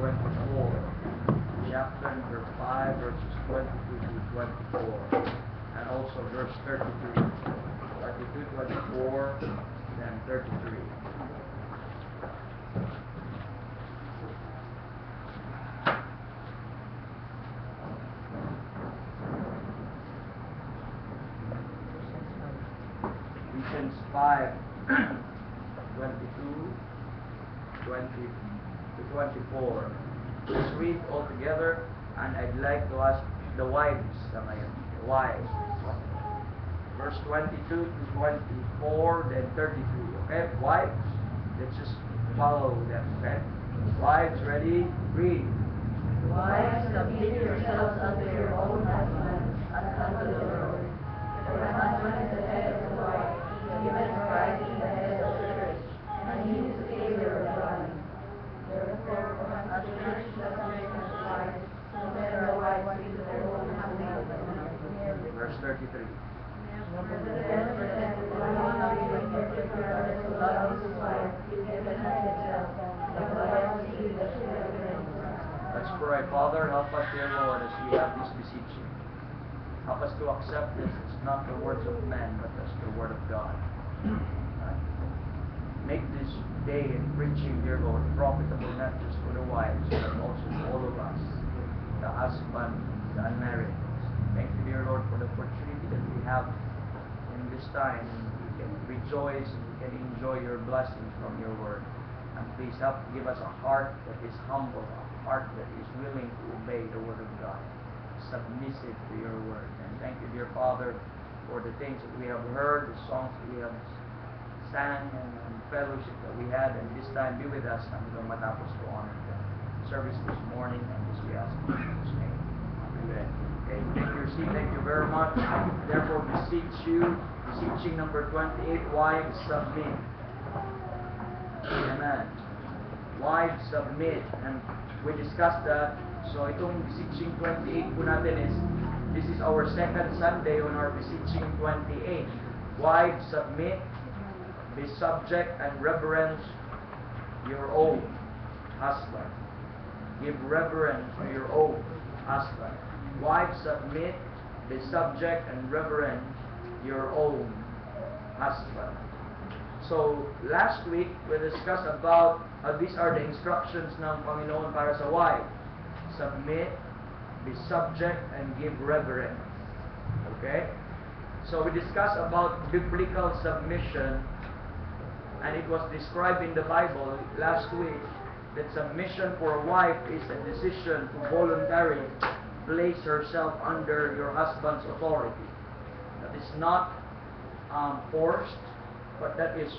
24. Chapter number 5, verses 22 to 24. And also verse 32. 32, 24, and 33. Ephesians 5, 22, 20 to 24. Let's read all together, and I'd like to ask the wives, the wives. Verse 22 to 24, then 33. Okay, wives, let's just follow them. Okay, wives, ready, read. Wives, submit yourselves unto your own husbands, as unto the Lord. For the husband is the head of the wife, even Christ is the head of the church, and he is the Savior of the body. Therefore, as the church is subject to the wife, so let the wives be to their own husbands. Verse 33. Nevertheless, present the one of you in particular to love his wife, even as himself, the wife receive the Spirit of Christ. Let's pray. Father, help us, dear Lord, as we have this beseeching. Help us to accept this. It's not the words of men, but it's the word of God. Right. Make this day in preaching, dear Lord, profitable not just for the wives, but also for all of us, the husband, the unmarried. Thank you, dear Lord, for the opportunity that we have in this time. We can rejoice and we can enjoy your blessings from your word. And please help give us a heart that is humble, a heart that is willing to obey the word of God, submissive to your word. And thank you, dear Father, for the things that we have heard, the songs that we have sang, and fellowship that we had. And this time, be with us hanggang matapos ko on the service this morning. And this we ask in Jesus' name. Amen. Okay, take your seat. Thank you very much. Therefore, beseeching number 28, wives, submit. Amen. Wives, submit. And we discussed that. So itong beseeching 28 po natin is, this is our second Sunday on our beseeching 28. Wives, submit, be subject and reverence your own husband. Give reverence to your own husband. Wives, submit, be subject and reverence your own husband. So, last week, we discussed about these are the instructions ng Panginoon para sa wife. Submit, be subject, and give reverence. Okay? So, we discussed about biblical submission, and it was described in the Bible last week that submission for a wife is a decision to voluntarily place herself under your husband's authority. That is not forced, but that is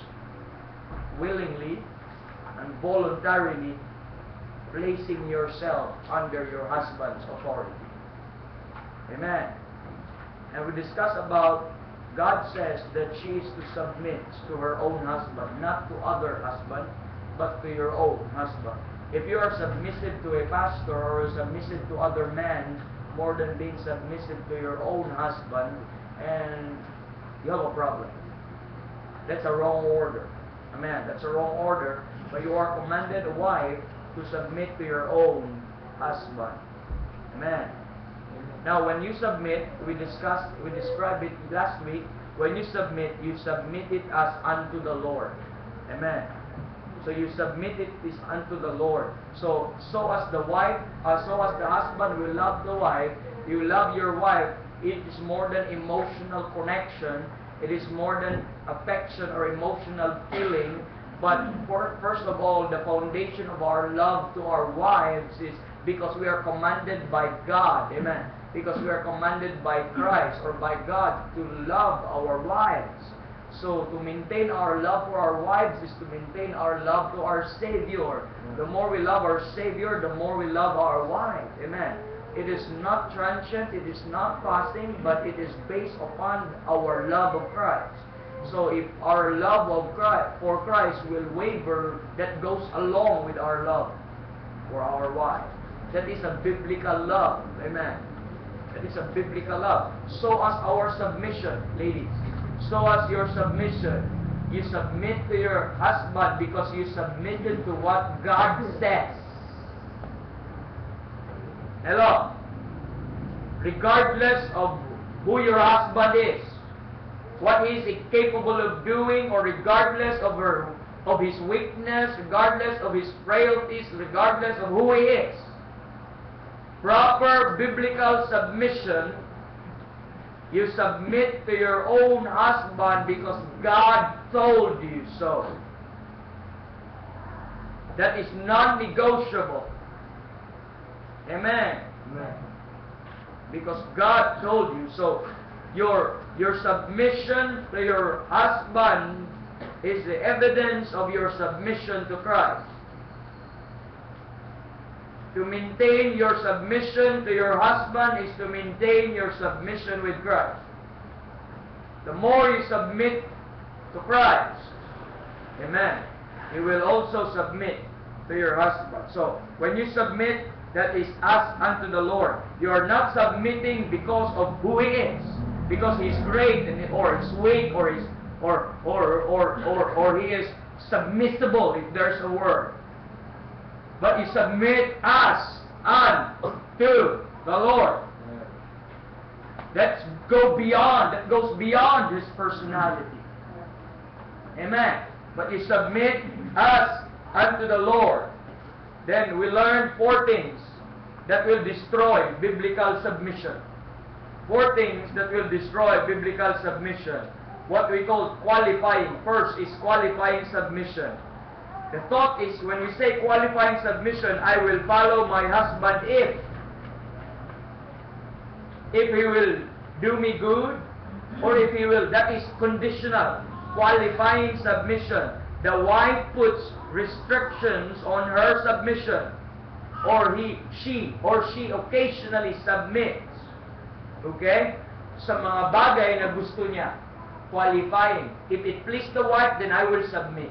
willingly and voluntarily placing yourself under your husband's authority. Amen. And we discussed about God says that she is to submit to her own husband, not to other husband, but to your own husband. If you are submissive to a pastor or submissive to other men more than being submissive to your own husband, and you have a problem. That's a wrong order. Amen. That's a wrong order. But you are commanded, a wife, to submit to your own husband. Amen. Now, when you submit, we described it last week. When you submit it as unto the Lord. Amen. So you submit it is unto the Lord. So as the wife, so as the husband will love the wife, you love your wife. It is more than emotional connection. It is more than affection or emotional feeling. But first of all, the foundation of our love to our wives is because we are commanded by God. Amen. Because we are commanded by Christ or by God to love our wives. So to maintain our love for our wives is to maintain our love to our Savior. The more we love our Savior, the more we love our wife. Amen. It is not transient, it is not passing, but it is based upon our love of Christ. So if our love of Christ, for Christ will waver, that goes along with our love for our wife. That is a biblical love. Amen. That is a biblical love. So as our submission, ladies. So as your submission. You submit to your husband because you submitted to what God says. Hello? Regardless of who your husband is, what he is capable of doing, or regardless of his weakness, regardless of his frailties, regardless of who he is. Proper biblical submission, you submit to your own husband because God told you so. That is non-negotiable. Amen. Amen. Because God told you so. Your submission to your husband is the evidence of your submission to Christ. To maintain your submission to your husband is to maintain your submission with Christ. The more you submit to Christ, amen, you will also submit to your husband. So, when you submit, that is as unto the Lord. You are not submitting because of who He is, because He's great, or He's weak, or He's or He is submissible, if there's a word. But you submit as unto the Lord. That goes beyond His personality. Amen. But you submit as unto the Lord. Then we learn 4 things that will destroy biblical submission. 4 things that will destroy biblical submission. What we call qualifying. First is qualifying submission. The thought is, when we say qualifying submission, I will follow my husband if he will do me good, or if he will, that is conditional. Qualifying submission. The wife puts restrictions on her submission, or she occasionally submits. Okay? Sa mga bagay na gusto niya. Qualifying. If it please the wife, then I will submit.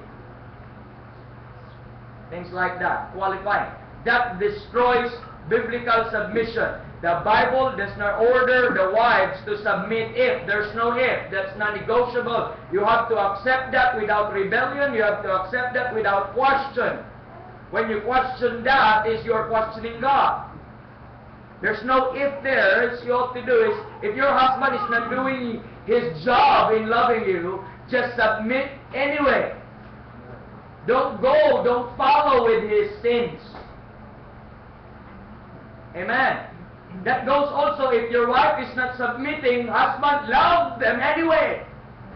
Things like that. Qualifying. That destroys biblical submission. The Bible does not order the wives to submit if. There's no if. That's not negotiable. You have to accept that without rebellion. You have to accept that without question. When you question that, is you're questioning God. There's no if there. All you have to do is, if your husband is not doing his job in loving you, just submit anyway. Don't follow with his sins. Amen. That goes also if your wife is not submitting, husband, love them anyway.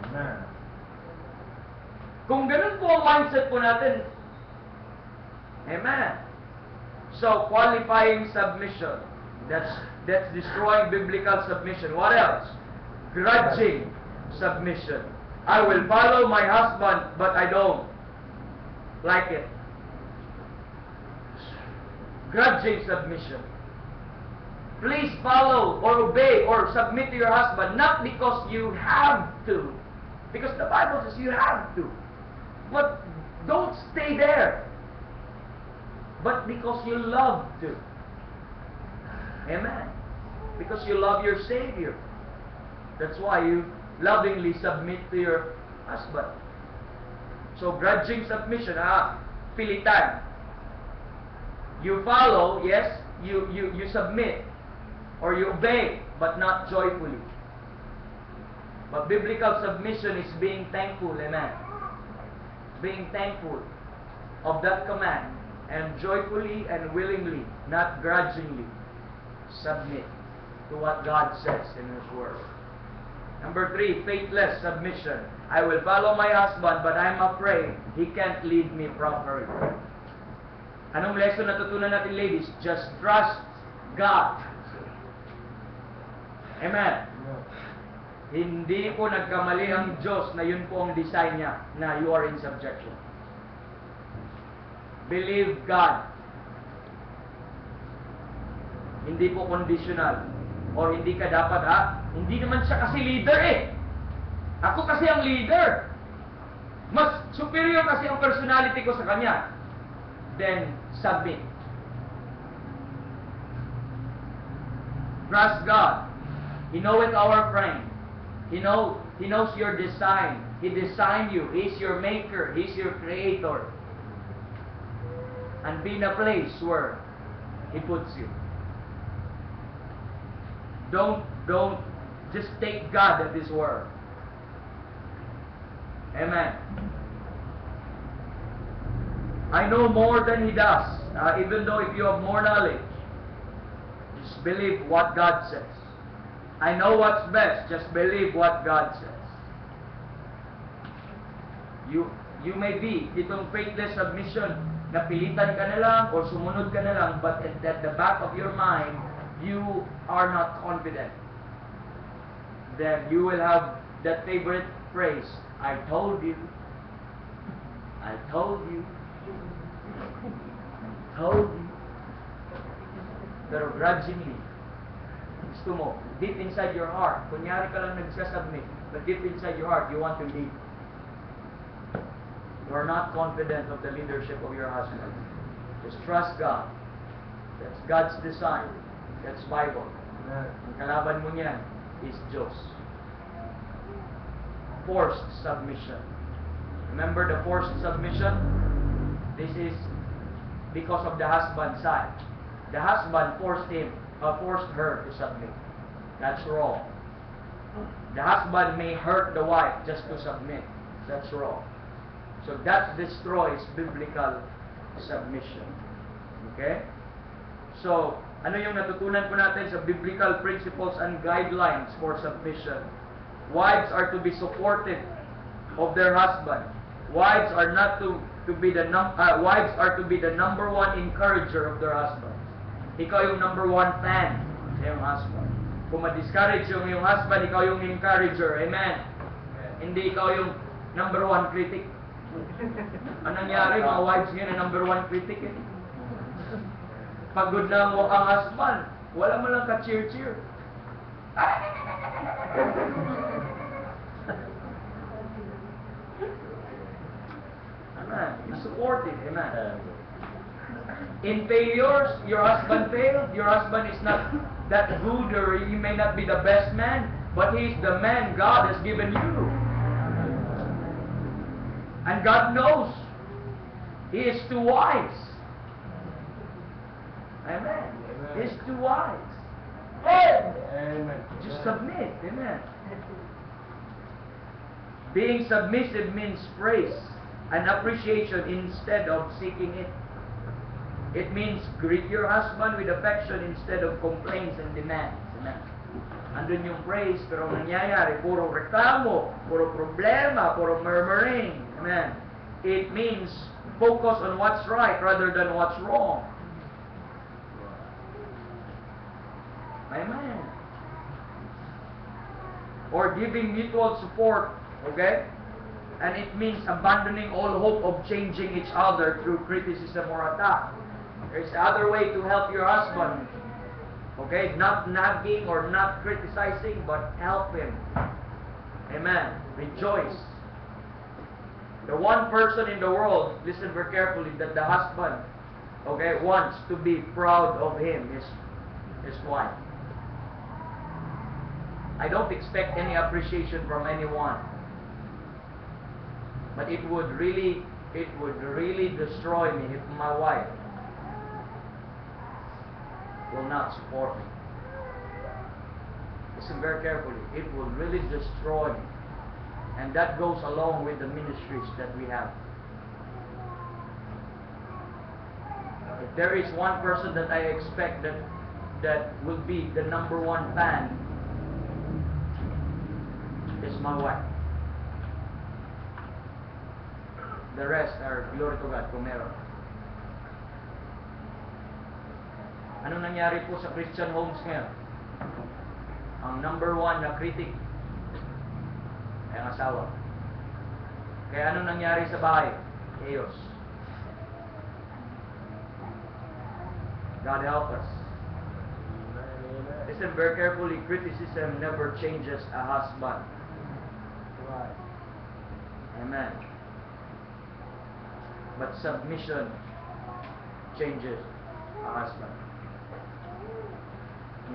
Amen. Kung ganun po ang mindset po natin, amen. So, qualifying submission. That's destroying biblical submission. What else? Grudging submission. I will follow my husband, but I don't like it. Grudging submission. Please follow or obey or submit to your husband, not because you have to. Because the Bible says you have to. But don't stay there. But because you love to. Amen. Because you love your Savior. That's why you lovingly submit to your husband. So grudging submission, pilitan. You follow, yes, you submit. Or you obey, but not joyfully. But biblical submission is being thankful, amen. Being thankful of that command, and joyfully and willingly, not grudgingly, submit to what God says in His Word. Number 3, faithless submission. I will follow my husband, but I'm afraid he can't lead me properly. Anong lesson natutunan natin, ladies? Just trust God. Amen. Hindi po nagkamali ang Diyos na yun po ang design niya, na you are in subjection. Believe God. Hindi po conditional. Or hindi ka dapat, hindi naman siya kasi leader eh. Ako kasi ang leader. Mas superior kasi ang personality ko sa kanya. Then, submit. Trust God. He knoweth our frame. He knows your design. He designed you. He's your maker. He's your creator. And be in a place where He puts you. Don't just take God at His word. Amen. I know more than He does. Even though if you have more knowledge, just believe what God says. I know what's best. Just believe what God says. You may be itong faithless submission, napilitan ka na lang or sumunod ka na lang, but at the back of your mind, you are not confident. Then you will have that favorite phrase, I told you. I told you. I told you. Pero grudgingly, gusto mo, deep inside your heart, kunyari ka lang nagsasubmit, but deep inside your heart, you want to leave. You are not confident of the leadership of your husband. Just trust God. That's God's design. That's Bible. Ang kalaban mo niyan is Diyos. Forced submission. Remember the forced submission? This is because of the husband's side. The husband forced her to submit. That's wrong. The husband may hurt the wife just to submit. That's wrong. So that destroys biblical submission. Okay? So, ano yung natutunan po natin sa biblical principles and guidelines for submission? Wives are to be supportive of their husband. Wives are to be the number one encourager of their husband. Ikaw yung number one fan sa iyong husband. Kung ma-discourage yung iyong husband, ikaw yung encourager. Amen. Hindi ikaw yung number one critic. Anong nangyari, mga wives ngayon na number one critic eh. Pagod na ang ang husband, wala mo lang ka-cheer-cheer. Amen. Be supportive. Amen. In failures, your husband failed. Your husband is not that good, or he may not be the best man, but he is the man God has given you. And God knows He is too wise. Amen. He is too wise. Amen. Just submit. Amen. Being submissive means praise and appreciation instead of seeking it. It means greet your husband with affection instead of complaints and demands. Amen. Andun yung praise, pero nangyayari, puro reklamo, puro problema, puro murmuring. Amen. It means focus on what's right rather than what's wrong. Amen. Or giving mutual support, okay? And it means abandoning all hope of changing each other through criticism or attack. There's the other way to help your husband. Okay? Not nagging or not criticizing, but help him. Amen. Rejoice. The one person in the world, listen very carefully, that the husband, okay, wants to be proud of him, his wife. I don't expect any appreciation from anyone. But it would really destroy me if my wife will not support me. Listen very carefully. It will really destroy me. And that goes along with the ministries that we have. If there is one person that I expect that will be the number one fan, is my wife. The rest are glory to God kung meron. Anong nangyari po sa Christian homes ngayon? Ang number one na critic ay ang asawa. Kaya anong nangyari sa bahay? Chaos. God help us. Listen very carefully. Criticism never changes a husband. Right. Amen. But submission changes a husband.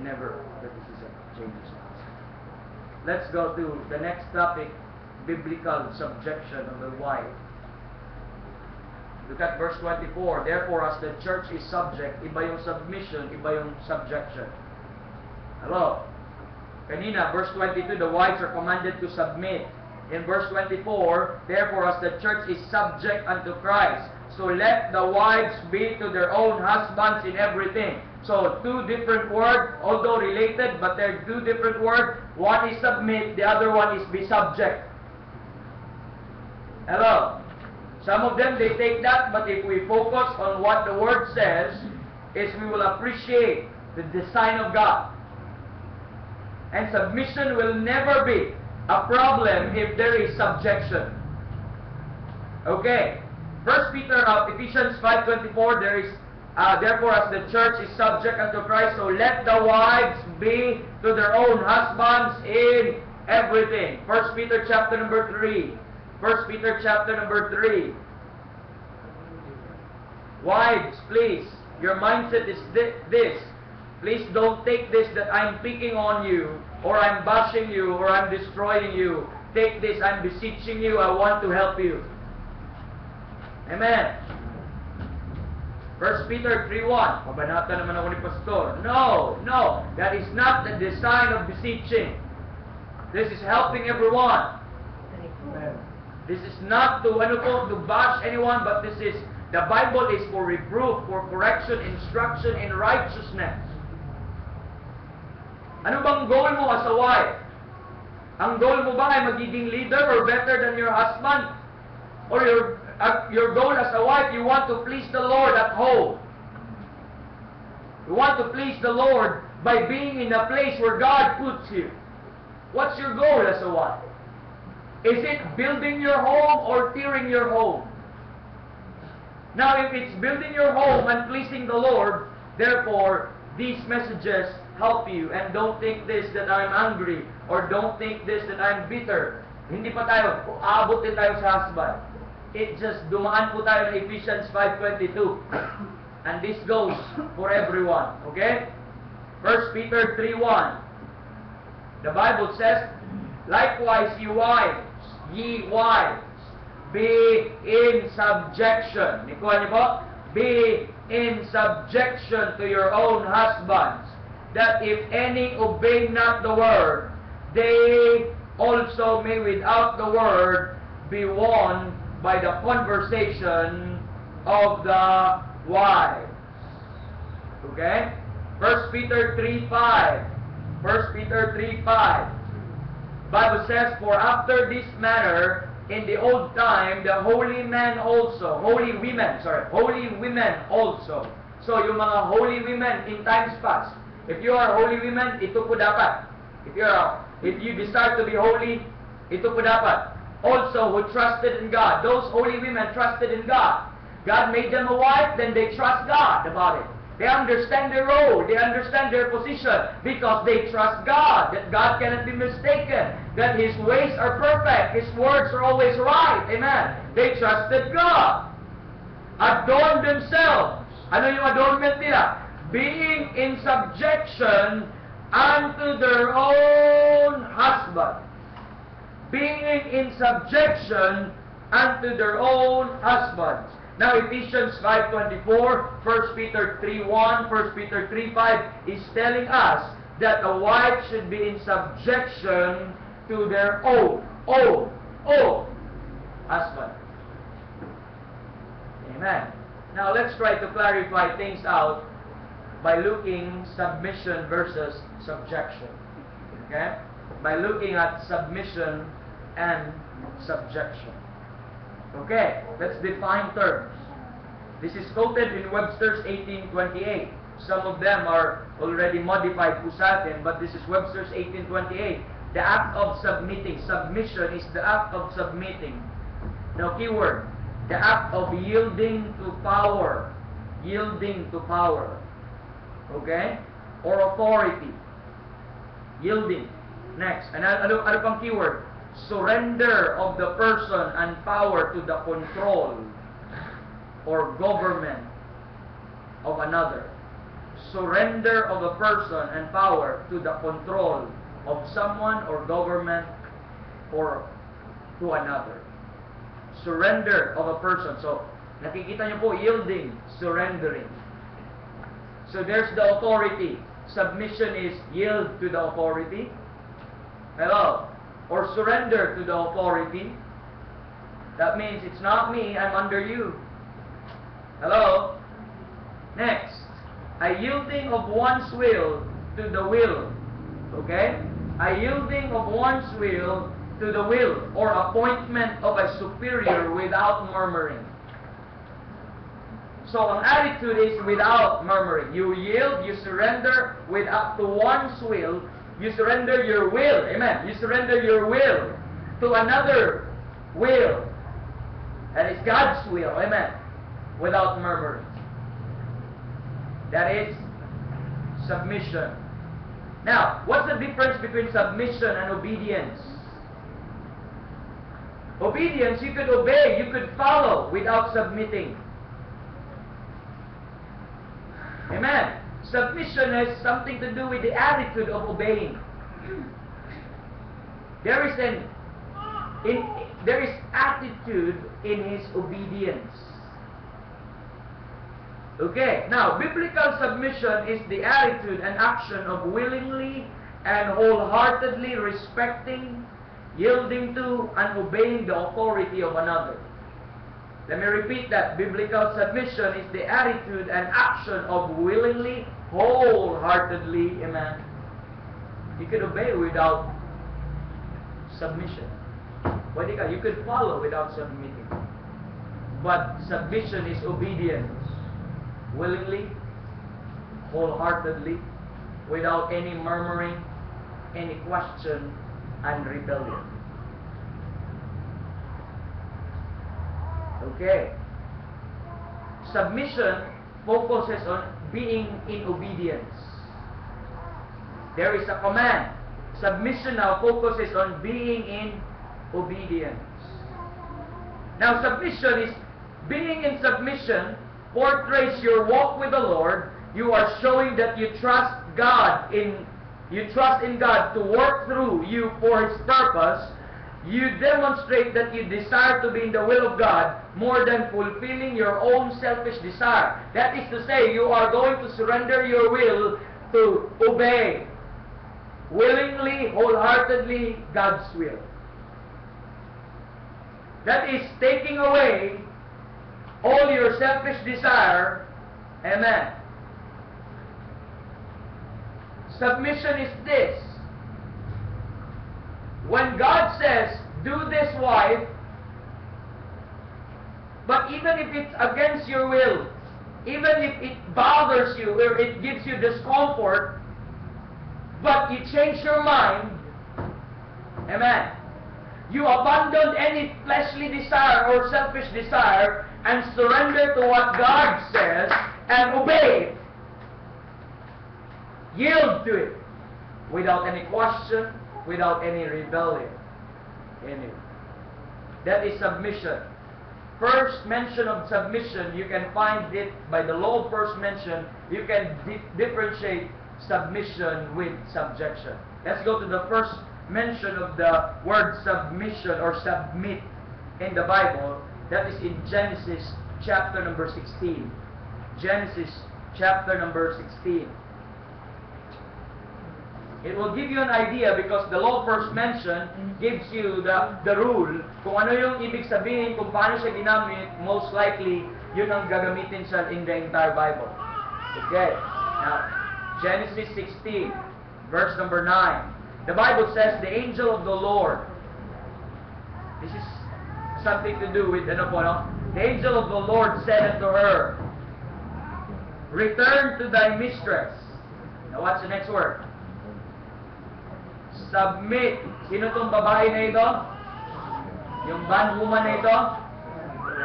Never criticism changes a husband. Let's go to the next topic, biblical subjection of the wife. Look at verse 24. Therefore, as the church is subject, iba yung submission, iba yung subjection. Hello? Kanina, verse 22, the wives are commanded to submit. In verse 24, therefore as the church is subject unto Christ, so let the wives be to their own husbands in everything. So, two different words, although related, but they're two different words. One is submit, the other one is be subject. Hello? Some of them, they take that, but if we focus on what the word says, is we will appreciate the design of God. And submission will never be a problem if there is subjection. Okay. Ephesians 5:24, there is, therefore as the church is subject unto Christ, so let the wives be to their own husbands in everything. 1 Peter chapter number 3. 1 Peter chapter number 3. Wives, please, your mindset is this. Please don't take this that I'm picking on you, or I'm bashing you, or I'm destroying you. Take this, I'm beseeching you, I want to help you. Amen. 1 Peter 3:1. Mabanata naman ako ni Pastor. No, that is not the design of beseeching. This is helping everyone. Amen. This is not to bash anyone, but this is, the Bible is for reproof, for correction, instruction in righteousness. Ano bang goal mo as a wife? Ang goal mo ba ay magiging leader or better than your husband? Or your goal as a wife, you want to please the Lord at home. You want to please the Lord by being in a place where God puts you. What's your goal as a wife? Is it building your home or tearing your home? Now, if it's building your home and pleasing the Lord, therefore, these messages help you. And don't think this that I'm angry, or don't think this that I'm bitter. Hindi pa tayo, aabot din tayo sa husband. It just, dumaan po tayo na Ephesians 5:22. And this goes for everyone. Okay? 1 Peter 3:1. The Bible says, likewise, ye wives, be in subjection. Ikuha niyo po? Be in subjection to your own husbands, that if any obey not the word, they also may without the word be won by the conversation of the wives. Okay? 1 Peter 3:5. 1 Peter 3:5. Bible says, for after this manner, in the old time, the holy women also. So, yung mga holy women in times past, if you are holy women, ito po dapat. If you desire to be holy, ito po dapat. Also, who trusted in God. Those holy women trusted in God. God made them a wife, then they trust God about it. They understand their role. They understand their position because they trust God. That God cannot be mistaken. That His ways are perfect. His words are always right. Amen. They trusted God. Adorn themselves. Ano yung adornment nila? Being in subjection unto their own husband. Being in subjection unto their own husbands. Now, Ephesians 5:24, 1 Peter 3:1, 1 Peter 3:5 is telling us that a wife should be in subjection to their own husband. Amen. Now, let's try to clarify things out by looking submission versus subjection. Okay? By looking at submission and subjection. Okay, let's define terms. This is quoted in Webster's 1828. Some of them are already modified po sa atin, but this is Webster's 1828. The act of submitting. Submission is the act of submitting. Now, keyword. The act of yielding to power. Yielding to power. Okay? Or authority. Yielding. Next. Ano pang keyword? Surrender of the person and power to the control or government of another. Surrender of a person and power to the control of someone or government or to another. Surrender of a person. So, nakikita niyo po, yielding, surrendering. So, there's the authority. Submission is yield to the authority. Hello? Or surrender to the authority. That means it's not me, I'm under you. Hello? Next, a yielding of one's will to the will. Okay? A yielding of one's will to the will or appointment of a superior without murmuring. So an attitude is without murmuring. You yield, you surrender with up to one's will. You surrender your will. Amen. You surrender your will to another will. That is God's will. Amen. Without murmuring. That is submission. Now, what's the difference between submission and obedience? Obedience, you could obey, you could follow without submitting. Amen. Submission has something to do with the attitude of obeying. There is attitude in his obedience. Okay, now biblical submission is the attitude and action of willingly and wholeheartedly respecting, yielding to, and obeying the authority of another. Let me repeat that. Biblical submission is the attitude and action of willingly, wholeheartedly, amen. You could obey without submission. You could follow without submitting. But submission is obedience. Willingly, wholeheartedly, without any murmuring, any question, and rebellion. Okay. Submission focuses on being in obedience. There is a command. Submission now focuses on being in obedience. Now submission is being in submission portrays your walk with the Lord. You are showing that you trust God in God to work through you for His purpose. You demonstrate that you desire to be in the will of God more than fulfilling your own selfish desire. That is to say, you are going to surrender your will to obey willingly, wholeheartedly God's will. That is taking away all your selfish desire. Amen. Submission is this. When God says, do this, wife, but even if it's against your will, even if it bothers you or it gives you discomfort, but you change your mind, amen, you abandon any fleshly desire or selfish desire and surrender to what God says and obey it. Yield to it without any question, without any rebellion. That is submission. First mention of submission, you can find it by the law of first mention. You can differentiate submission with subjection. Let's go to the first mention of the word submission or submit in the Bible. That is in Genesis chapter number 16. Genesis chapter number 16. It will give you an idea because the law first mention gives you the rule. Kung ano yung ibig sabihin, kung paano siya ginamit, most likely, yun ang gagamitin siya in the entire Bible. Okay. Now, Genesis 16, verse number 9. The Bible says, the angel of the Lord. This is something to do with, ano po, no? The angel of the Lord said unto her, return to thy mistress. Now, what's the next word? Submit. Sino tong babae na ito? Yung bondwoman na ito?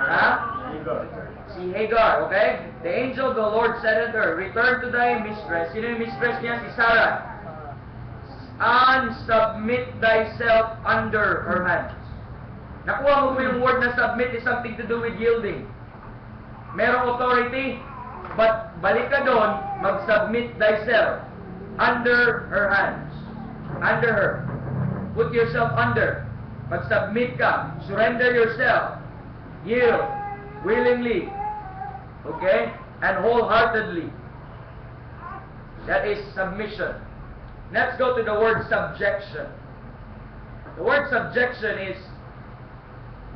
Ha? Si Hagar, okay? The angel of the Lord said unto her, return to thy mistress. Sino yung mistress niya? Si Sarah. And submit thyself under her hands. Nakuha mo po yung word na submit is something to do with yielding. Merong authority, but balik ka doon, mag-submit thyself under her hands. Under her. Put yourself under. Mag-submit ka. Surrender yourself. Yield. Willingly. Okay? And wholeheartedly. That is submission. Let's go to the word subjection. The word subjection is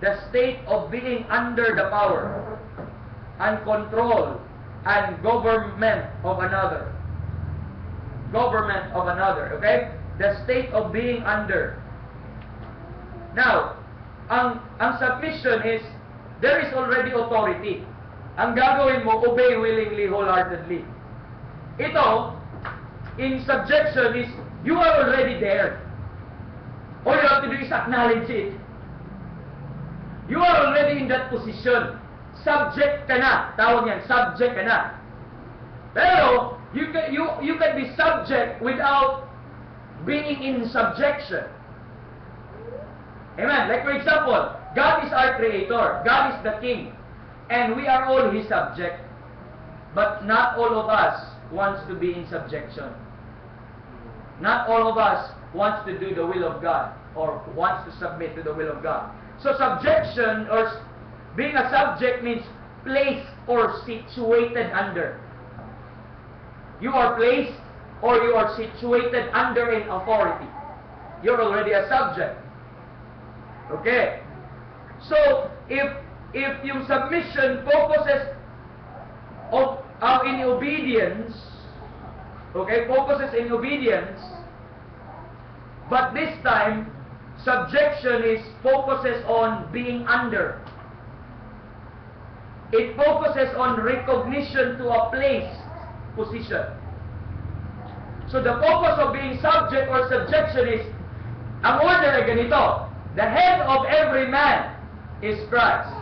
the state of being under the power and control and government of another. Government of another, okay? The state of being under. Now, ang submission is, there is already authority. Ang gagawin mo, obey willingly, wholeheartedly. Ito, in subjection is, you are already there. All you have to do is acknowledge it. You are already in that position. Subject ka na. Tawag yan, subject ka na. Pero, you can be subject without being in subjection. Amen. Like for example, God is our creator. God is the king. And we are all his subject. But not all of us wants to be in subjection. Not all of us wants to do the will of God or wants to submit to the will of God. So subjection or being a subject means placed or situated under. You are placed or you are situated under an authority. You're already a subject. Okay. So if yung submission focuses in obedience, okay, focuses in obedience, but this time subjection is focuses on being under. It focuses on recognition to a place, position. So the focus of being subject or subjection is, ang order ay ganito, the head of every man is Christ.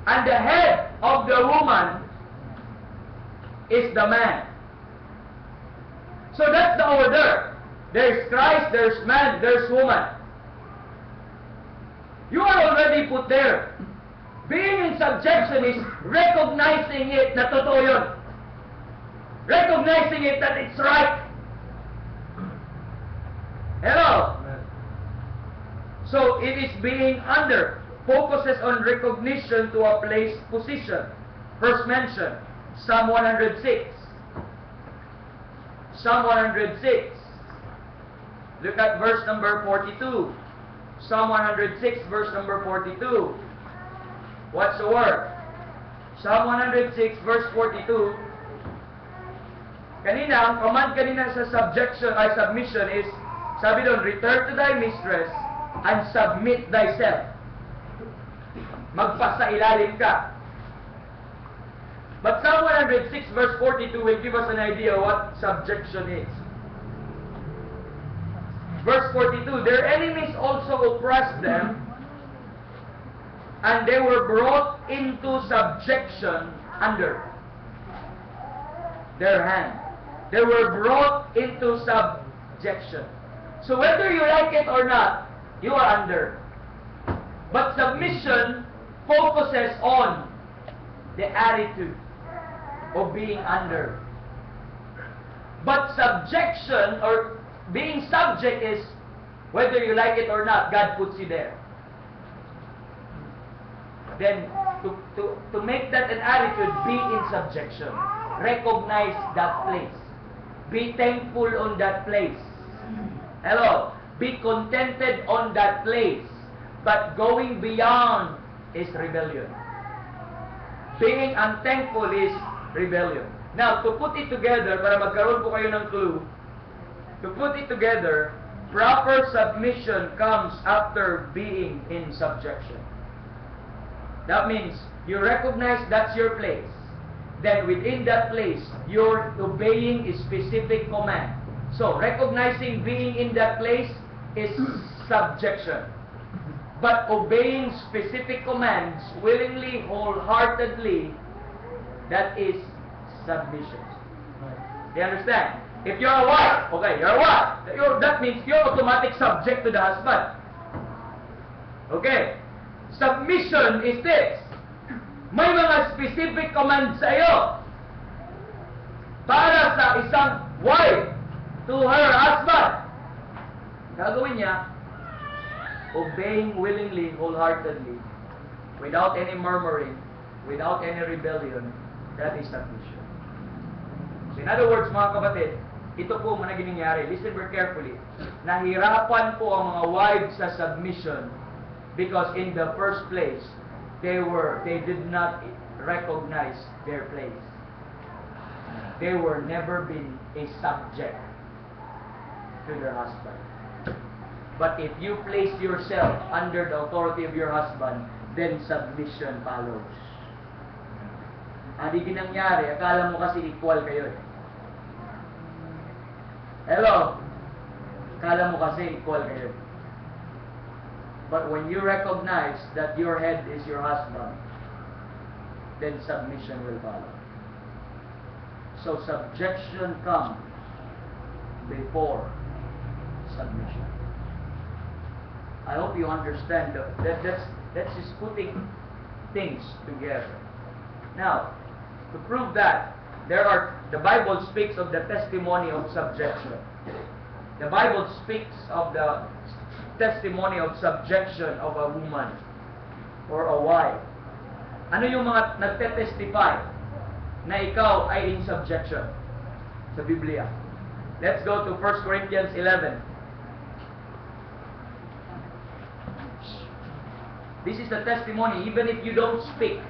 And the head of the woman is the man. So that's the order. There's Christ, there's man, there's woman. You are already put there. Being in subjection is recognizing it na totoo yun. Recognizing it that it's right. Hello? So it is being under. Focuses on recognition to a place, position. First mention, Psalm 106. Psalm 106. Look at verse number 42. Psalm 106, verse number 42. What's the word? Psalm 106, verse 42. Kanina, ang command kanina sa submission is, sabi doon, return to thy mistress and submit thyself. Magpasailalim ka. But Psalm 106, verse 42 will give us an idea what subjection is. Verse 42, their enemies also oppressed them, and they were brought into subjection under their hand. They were brought into subjection. So whether you like it or not, you are under. But submission focuses on the attitude of being under. But subjection or being subject is, whether you like it or not, God puts you there. Then, to make that an attitude, be in subjection. Recognize that place. Be thankful on that place. Hello? Be contented on that place. But going beyond is rebellion. Being unthankful is rebellion. Now, to put it together, para magkaroon po kayo ng clue, to put it together, proper submission comes after being in subjection. That means, you recognize that's your place. Then within that place, you're obeying a specific command. So, recognizing being in that place is subjection. But obeying specific commands willingly, wholeheartedly, that is submission. Do you understand? If you're a wife, okay, you're a wife. That means you're automatic subject to the husband. Okay. Submission is this. May mga specific commands sa iyo para sa isang wife to her husband. Gagawin niya, obeying willingly, wholeheartedly, without any murmuring, without any rebellion, that is submission. So in other words, mga kapatid, ito po mga nangyayari. Listen very carefully. Nahirapan po ang mga wives sa submission because in the first place, they did not recognize their place. They were never been a subject to their husband. But if you place yourself under the authority of your husband, then submission follows. Ang di nangyari, akala mo kasi equal kayo eh. Hello? Akala mo kasi equal kayo. But when you recognize that your head is your husband, then submission will follow. So subjection comes before submission. I hope you understand that's just putting things together. Now, to prove that, the Bible speaks of the testimony of subjection. The Bible speaks of the testimony of subjection of a woman or a wife. Ano yung mga nagte-testify na ikaw ay in subjection sa Biblia? Let's go to 1 Corinthians 11. This is the testimony. Even if you don't speak,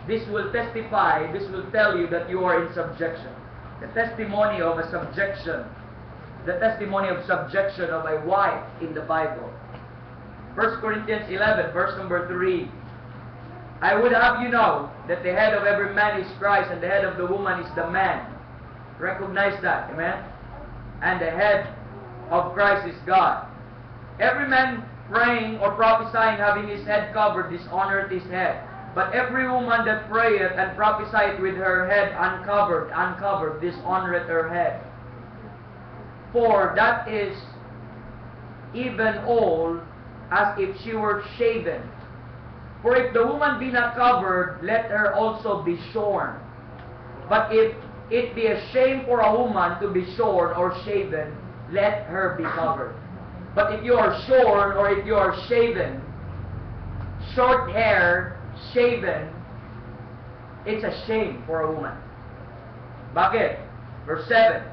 this will testify, this will tell you that you are in subjection. The testimony of a subjection. The testimony of subjection of a wife in the Bible. 1 Corinthians 11, verse number 3. I would have you know that the head of every man is Christ, and the head of the woman is the man. Recognize that, amen? And the head of Christ is God. Every man praying or prophesying having his head covered dishonoreth his head. But every woman that prayeth and prophesieth with her head uncovered, dishonoreth her head. For that is even all as if she were shaven. For if the woman be not covered, let her also be shorn. But if it be a shame for a woman to be shorn or shaven, let her be covered. But if you are shorn or if you are shaven, short hair, shaven, it's a shame for a woman. Bakit? Verse 7.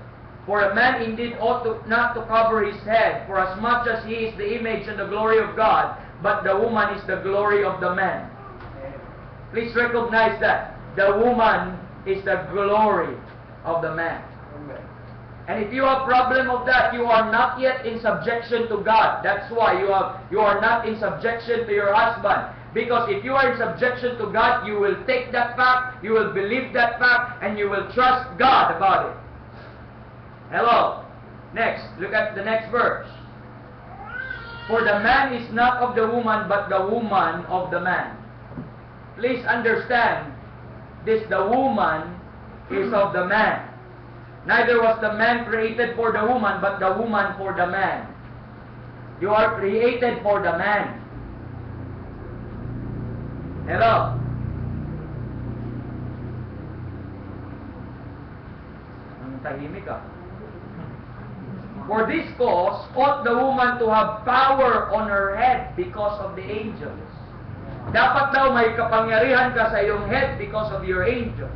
For a man indeed ought not to cover his head, for as much as he is the image and the glory of God, but the woman is the glory of the man. Please recognize that. The woman is the glory of the man. And if you have problem of that, you are not yet in subjection to God. That's why you are not in subjection to your husband. Because if you are in subjection to God, you will take that fact, you will believe that fact, and you will trust God about it. Hello. Next, look at the next verse. For the man is not of the woman, but the woman of the man. Please understand, the woman is of the man. Neither was the man created for the woman, but the woman for the man. You are created for the man. Hello? Ang tahimik ka. For this cause, ought the woman to have power on her head because of the angels. Dapat daw may kapangyarihan ka sa iyong head because of your angel.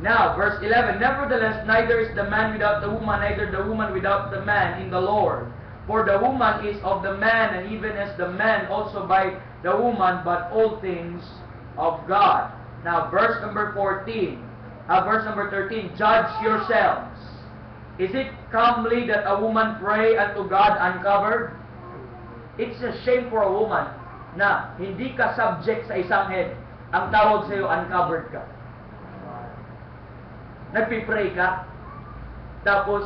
Now, verse 11, nevertheless, neither is the man without the woman, neither the woman without the man in the Lord. For the woman is of the man, and even as the man also by the woman, but all things of God. Now, verse number 13, verse number 13, judge yourselves. Is it comely that a woman pray unto God uncovered? It's a shame for a woman na hindi ka subject sa isang head. Ang tawag sa iyo, uncovered ka. Nagpipray ka, tapos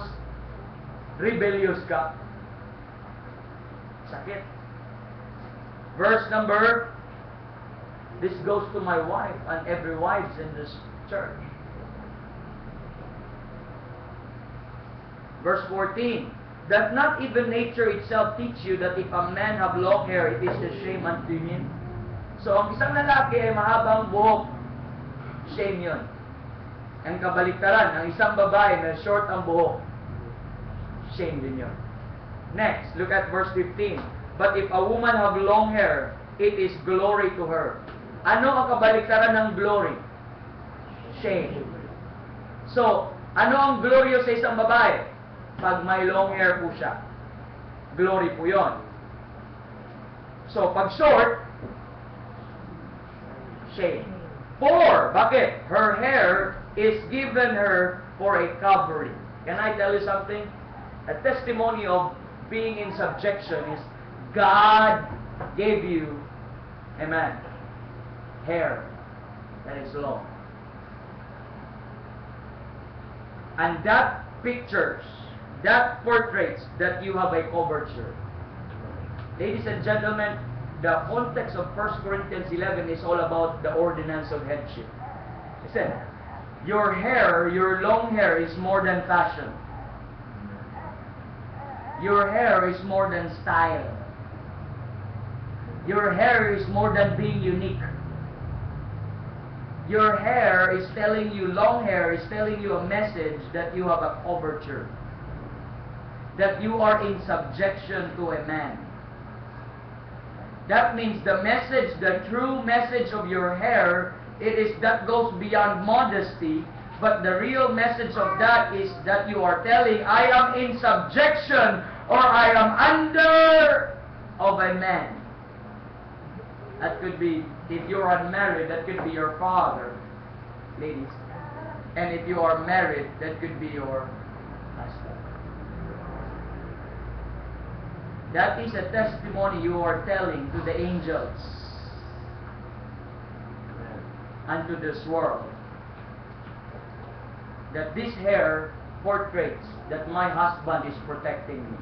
rebellious ka. Sakit. Verse number, this goes to my wife and every wives in this church. Verse 14, does not even nature itself teach you that if a man have long hair, it is a shame unto him? So, ang isang lalaki ay mahabang buhok, shame yun. Ang kabaliktaran, ang isang babae na short ang buhok, shame din yun. Next, look at verse 15. But if a woman have long hair, it is glory to her. Ano ang kabaliktaran ng glory? Shame. So, Ano ang glorious sa isang babae? Pag may long hair po siya. Glory po yon. So, pag short, shame. 4. Bakit? Her hair is given her for a covering. Can I tell you something? A testimony of being in subjection is God gave you, amen, hair that is long. And that pictures, that portraits that you have a coverture. Ladies and gentlemen, the context of 1 Corinthians 11 is all about the ordinance of headship. Listen, your hair, your long hair is more than fashion. Your hair is more than style. Your hair is more than being unique. Your hair is telling you, long hair is telling you a message that you have a coverture. That you are in subjection to a man. That means the message, the true message of your hair, it is that goes beyond modesty, but the real message of that is that you are telling, I am in subjection, or I am under of a man. That could be, if you're unmarried, that could be your father, ladies. And if you are married, that could be your husband. That is a testimony you are telling to the angels and to this world. That this hair portrays that my husband is protecting me.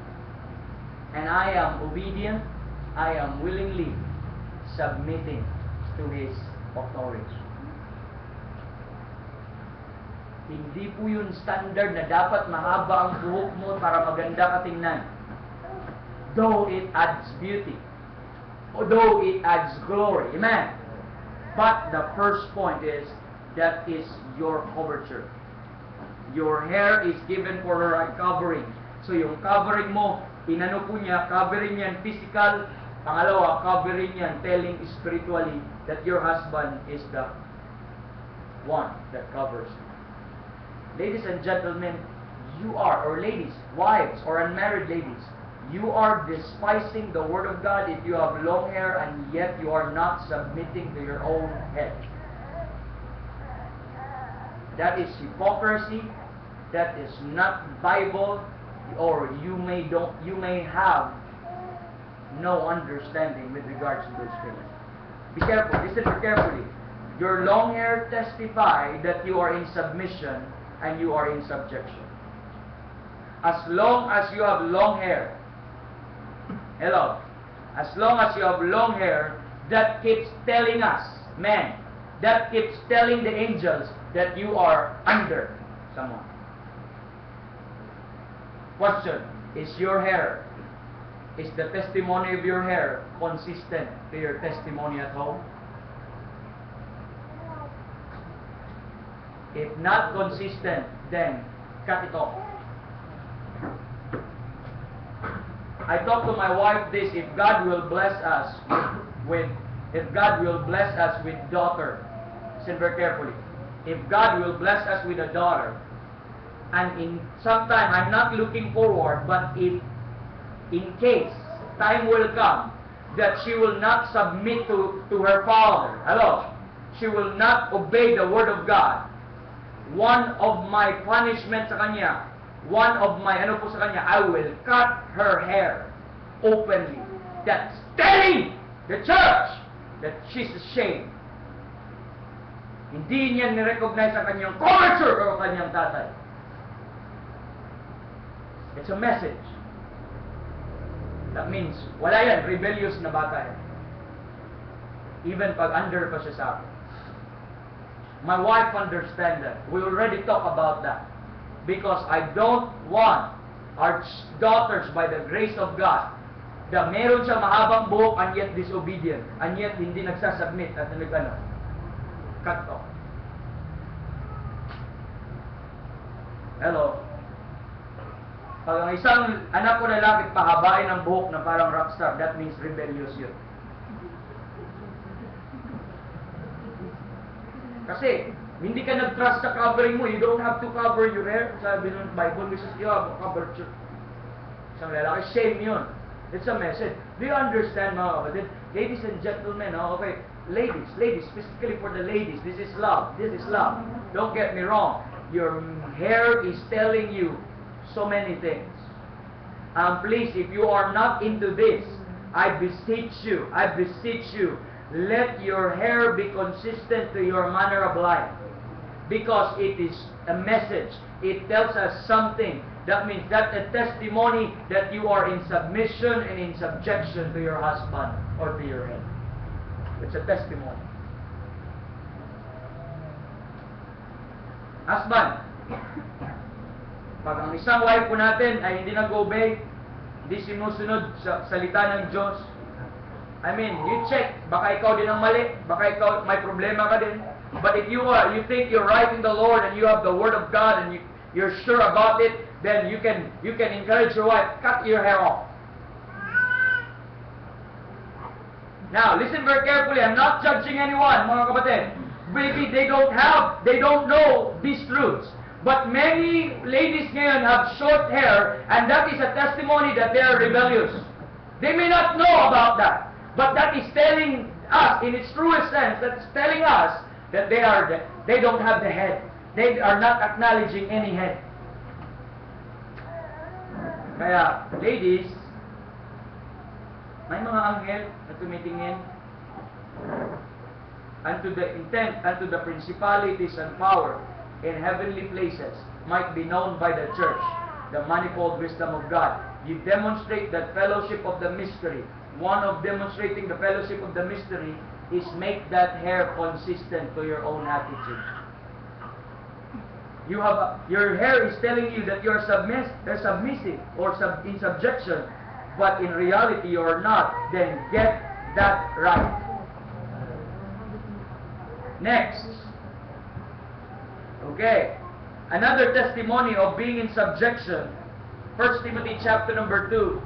And I am obedient, I am willingly submitting to his authority. Hindi po yun standard na dapat mahaba ang buhok mo para maganda ka tingnan. Though it adds beauty. Although it adds glory. Amen. But the first point is, that is your coverture. Your hair is given for her a covering. So yung covering mo, inano po niya, covering yan physical. Pangalawa, covering yan, telling spiritually that your husband is the one that covers you. Ladies and gentlemen, you are, or ladies, wives, or unmarried ladies, you are despising the Word of God if you have long hair and yet you are not submitting to your own head. That is hypocrisy. That is not Bible, or you may have no understanding with regards to those things. Be careful. Listen carefully. Your long hair testify that you are in submission and you are in subjection. As long as you have long hair, hello, as long as you have long hair, that keeps telling us, men, that keeps telling the angels that you are under someone. Question, is your hair, is the testimony of your hair consistent to your testimony at home? If not consistent, then cut it off. I talked to my wife this, if God will bless us with daughter, listen very carefully. If God will bless us with a daughter, and in some time, I'm not looking forward, but if in case time will come that she will not submit to her father, hello, she will not obey the word of God, one of my punishment sa kanya, one of my po sa kanya, I will cut her hair openly. That's telling the church that she's ashamed. Hindi niya ni-recognize ang kanyang culture o kanyang tatay. It's a message. That means, wala yan, rebellious na bata yan. Even pag under pa siya sa akin. My wife understands that. We already talk about that. Because I don't want our daughters, by the grace of God, na meron siya mahabang buhok and yet disobedient, and yet hindi nagsasubmit at cut off. Hello? Pag ang isang anak ko lalaki pahabain ang buhok na parang rockstar, that means rebellious yun. Kasi, Hindi ka nag-trust sa covering mo. You don't have to cover your hair. Sabi ng Bible, Mrs. you have a covered church. Isang lalaki, shame yun. It's a message. Do you understand, mga kapatid? Ladies and gentlemen, okay, ladies, specifically for the ladies, this is love. This is love. Don't get me wrong. Your hair is telling you so many things. Please, if you are not into this, I beseech you, let your hair be consistent to your manner of life. Because it is a message. It tells us something. That means that's a testimony that you are in submission and in subjection to your husband or to your head. It's a testimony. Husband, pag ang isang wife po natin ay hindi nag-obey, hindi sinusunod sa salita ng Diyos, I mean, you check, baka ikaw din ang mali, baka ikaw may problema ka din. But if you think you're right in the Lord and you have the Word of God and you're sure about it, then you can encourage your wife, cut your hair off. Now, listen very carefully. I'm not judging anyone, mga kapatid. Maybe they don't know these truths. But many ladies ngayon have short hair, and that is a testimony that they are rebellious. They may not know about that, but that is telling us, in its truest sense, that's telling us that they don't have the head. They are not acknowledging any head. Kaya, ladies, may mga anghel na tumitingin unto the intent, unto the principalities and power in heavenly places might be known by the church, the manifold wisdom of God. You demonstrate that fellowship of the mystery. One of demonstrating the fellowship of the mystery is make that hair consistent to your own attitude. Your hair is telling you that you're submissive or in subjection, but in reality you're not. Then get that right. Next. Okay. Another testimony of being in subjection. 1 Timothy chapter number 2.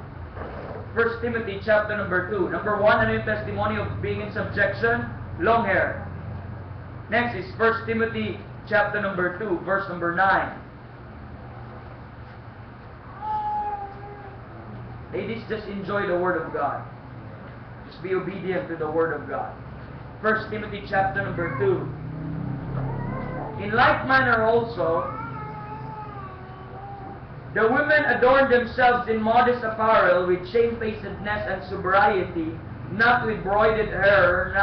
1 Timothy chapter number 2. Number 1, ano yung testimony of being in subjection? Long hair. Next is 1 Timothy chapter number 2, verse number 9. Ladies, just enjoy the Word of God. Just be obedient to the Word of God. 1 Timothy chapter number 2. In like manner also, the women adorn themselves in modest apparel with shamefacedness and sobriety, not with broided hair,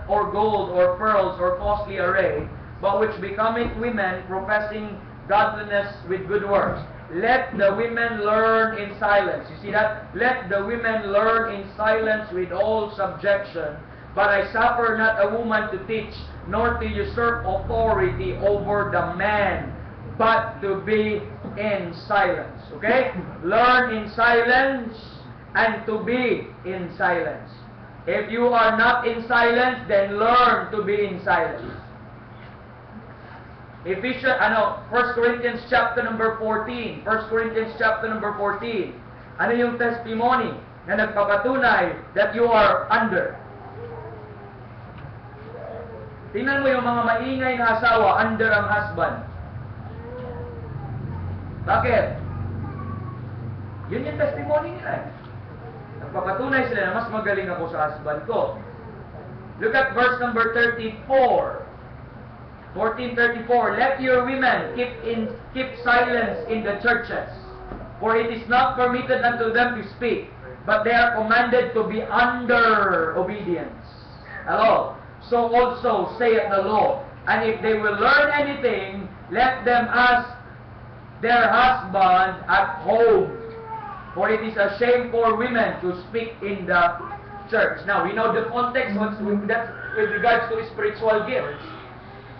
or gold, or pearls, or costly array, but which becometh women professing godliness with good works. Let the women learn in silence. You see that? Let the women learn in silence with all subjection. But I suffer not a woman to teach, nor to usurp authority over the man, but to be in silence. Okay? Learn in silence and to be in silence. If you are not in silence, then learn to be in silence. 1 Corinthians chapter number 14. 1 Corinthians chapter number 14. Ano yung testimony na nagpapatunay that you are under? Tingnan mo yung mga maingay na asawa under ang husband. Bakit? Yun yung testimony nila. Nagpapatunay sila na mas magaling ako sa husband ko. Look at verse number 34. 14:34. Let your women keep silence in the churches, for it is not permitted unto them to speak, but they are commanded to be under obedience. Hello. So also saith the Lord. And if they will learn anything, let them ask their husband at home, for it is a shame for women to speak in the church. Now we know the context. That's with regards to spiritual gifts.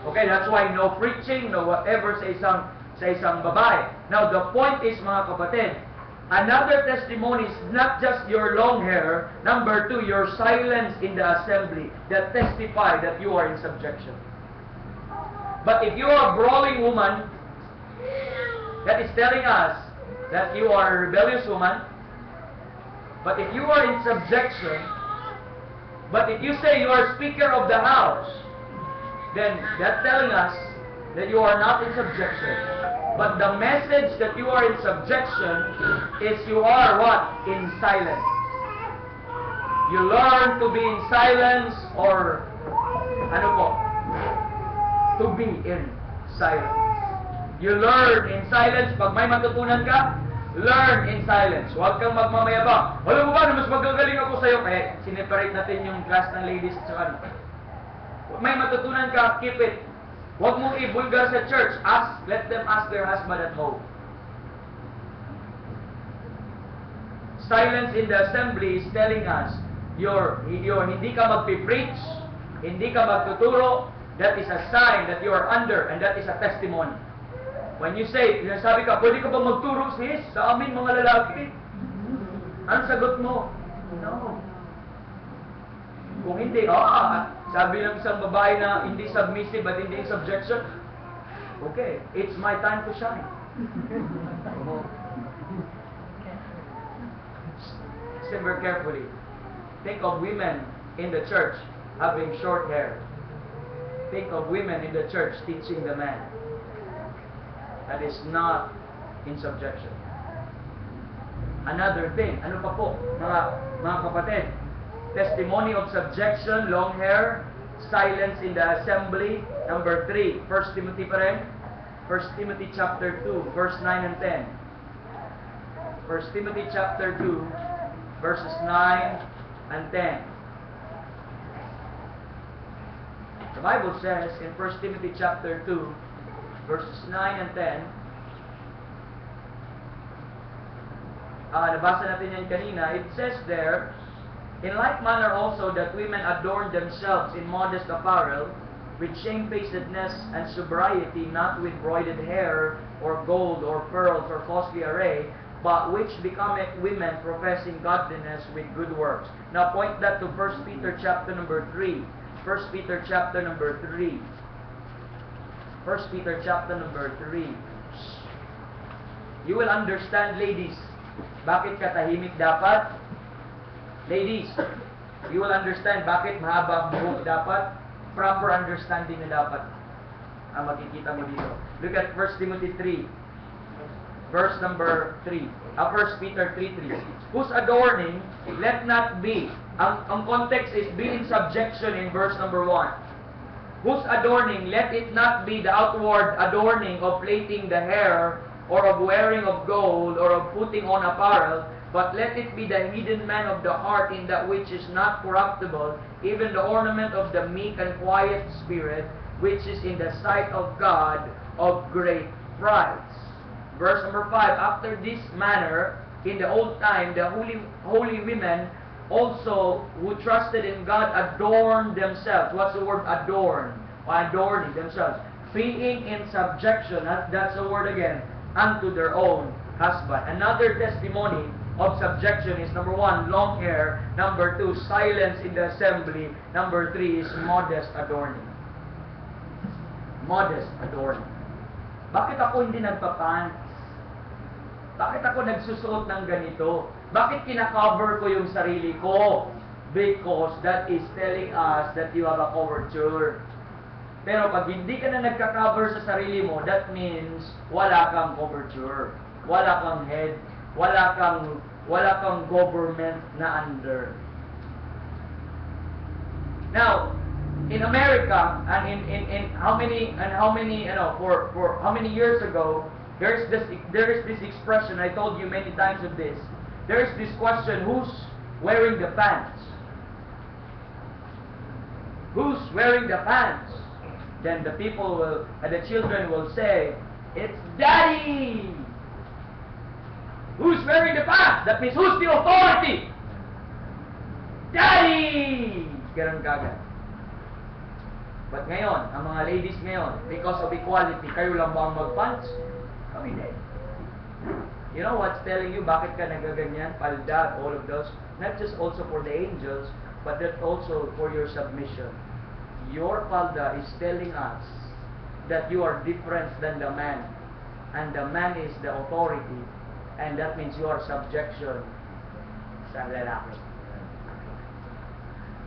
Okay, that's why no preaching, no whatever sa isang babae. Now the point is, mga kapatid, another testimony is not just your long hair. Number 2, your silence in the assembly that testify that you are in subjection. But if you are a brawling woman, that is telling us that you are a rebellious woman. But if you are in subjection, but if you say you are speaker of the house, then that's telling us that you are not in subjection. But the message that you are in subjection is you are what? In silence. You learn to be in silence or ano po? To be in silence. You learn in silence. Pag may matutunan ka, learn in silence. Huwag kang magmamayabang. Alam mo ba na mas magagaling ako sa'yo? Kaya sineparate natin yung class ng ladies at saka ano. Pag may matutunan ka, keep it. Huwag mong ibulgar sa church. Let them ask their husband at home. Silence in the assembly is telling us, hindi ka magpipreach, hindi ka magtuturo, that is a sign that you are under, and that is a testimony. When you say, sabi ka, pwede ka ba magturo sis sa amin mga lalaki? Ang sagot mo, no. Kung hindi, sabi ng isang babae na hindi submissive at hindi in subjection, okay, it's my time to shine. Listen very carefully. Think of women in the church having short hair. Think of women in the church teaching the man. That is not in subjection. Another thing, ano pa po, mga kapatid? Testimony of subjection, long hair, silence in the assembly. Number 3, 1 Timothy pa rin. 1 Timothy chapter 2, verse 9 and 10. 1 Timothy chapter 2, verses 9 and 10. The Bible says in 1 Timothy chapter 2, verses 9 and 10, nabasa natin yan kanina, it says there, in like manner also that women adorn themselves in modest apparel, with shamefacedness and sobriety, not with broided hair, or gold, or pearls, or costly array, but which becometh women professing godliness with good works. Now point that to 1 Peter chapter number 3. 1 Peter chapter number 3. 1 Peter chapter number 3. You will understand, ladies, bakit katahimik dapat? Ladies, you will understand bakit mahaba ang buhok dapat. Proper understanding na dapat ang makikita mo dito. Look at 1 Timothy 3. Verse number 3. 1 Peter 3:3. Whose adorning, let not be. Ang context is be in subjection in verse number 1. Whose adorning, let it not be the outward adorning of plaiting the hair, or of wearing of gold, or of putting on apparel, but let it be the hidden man of the heart in that which is not corruptible, even the ornament of the meek and quiet spirit, which is in the sight of God of great price. Verse number 5, after this manner, in the old time, the holy women also who trusted in God adorned themselves. What's the word adorn? Adorning themselves. Being in subjection, that's the word again, unto their own husband. Another testimony of subjection is number 1, long hair. Number 2, silence in the assembly. Number 3 is modest adorning. Modest adorning. Bakit ako hindi nagpapants? Bakit ako nagsusuot ng ganito? Bakit kinakover ko yung sarili ko? Because that is telling us that you have a coverture. Pero pag hindi ka na nagka-cover sa sarili mo, that means wala kang coverture. Wala kang head. Wala kang government na under. Now, in America, and in how many for how many years ago, there is this expression. I told you many times of this. There is this question: who's wearing the pants? Who's wearing the pants? Then the people will, and the children will say, "It's Daddy." Who's wearing the pants? That means who's the authority? Daddy! Ganun kagad. But ngayon, ang mga ladies ngayon, because of equality, kayo lang ba ang mag-pants? Kami din. You know what's telling you bakit ka nagaganyan? Palda, all of those. Not just also for the angels, but that also for your submission. Your palda is telling us that you are different than the man. And the man is the authority. And that means you are subjection sa lalaki.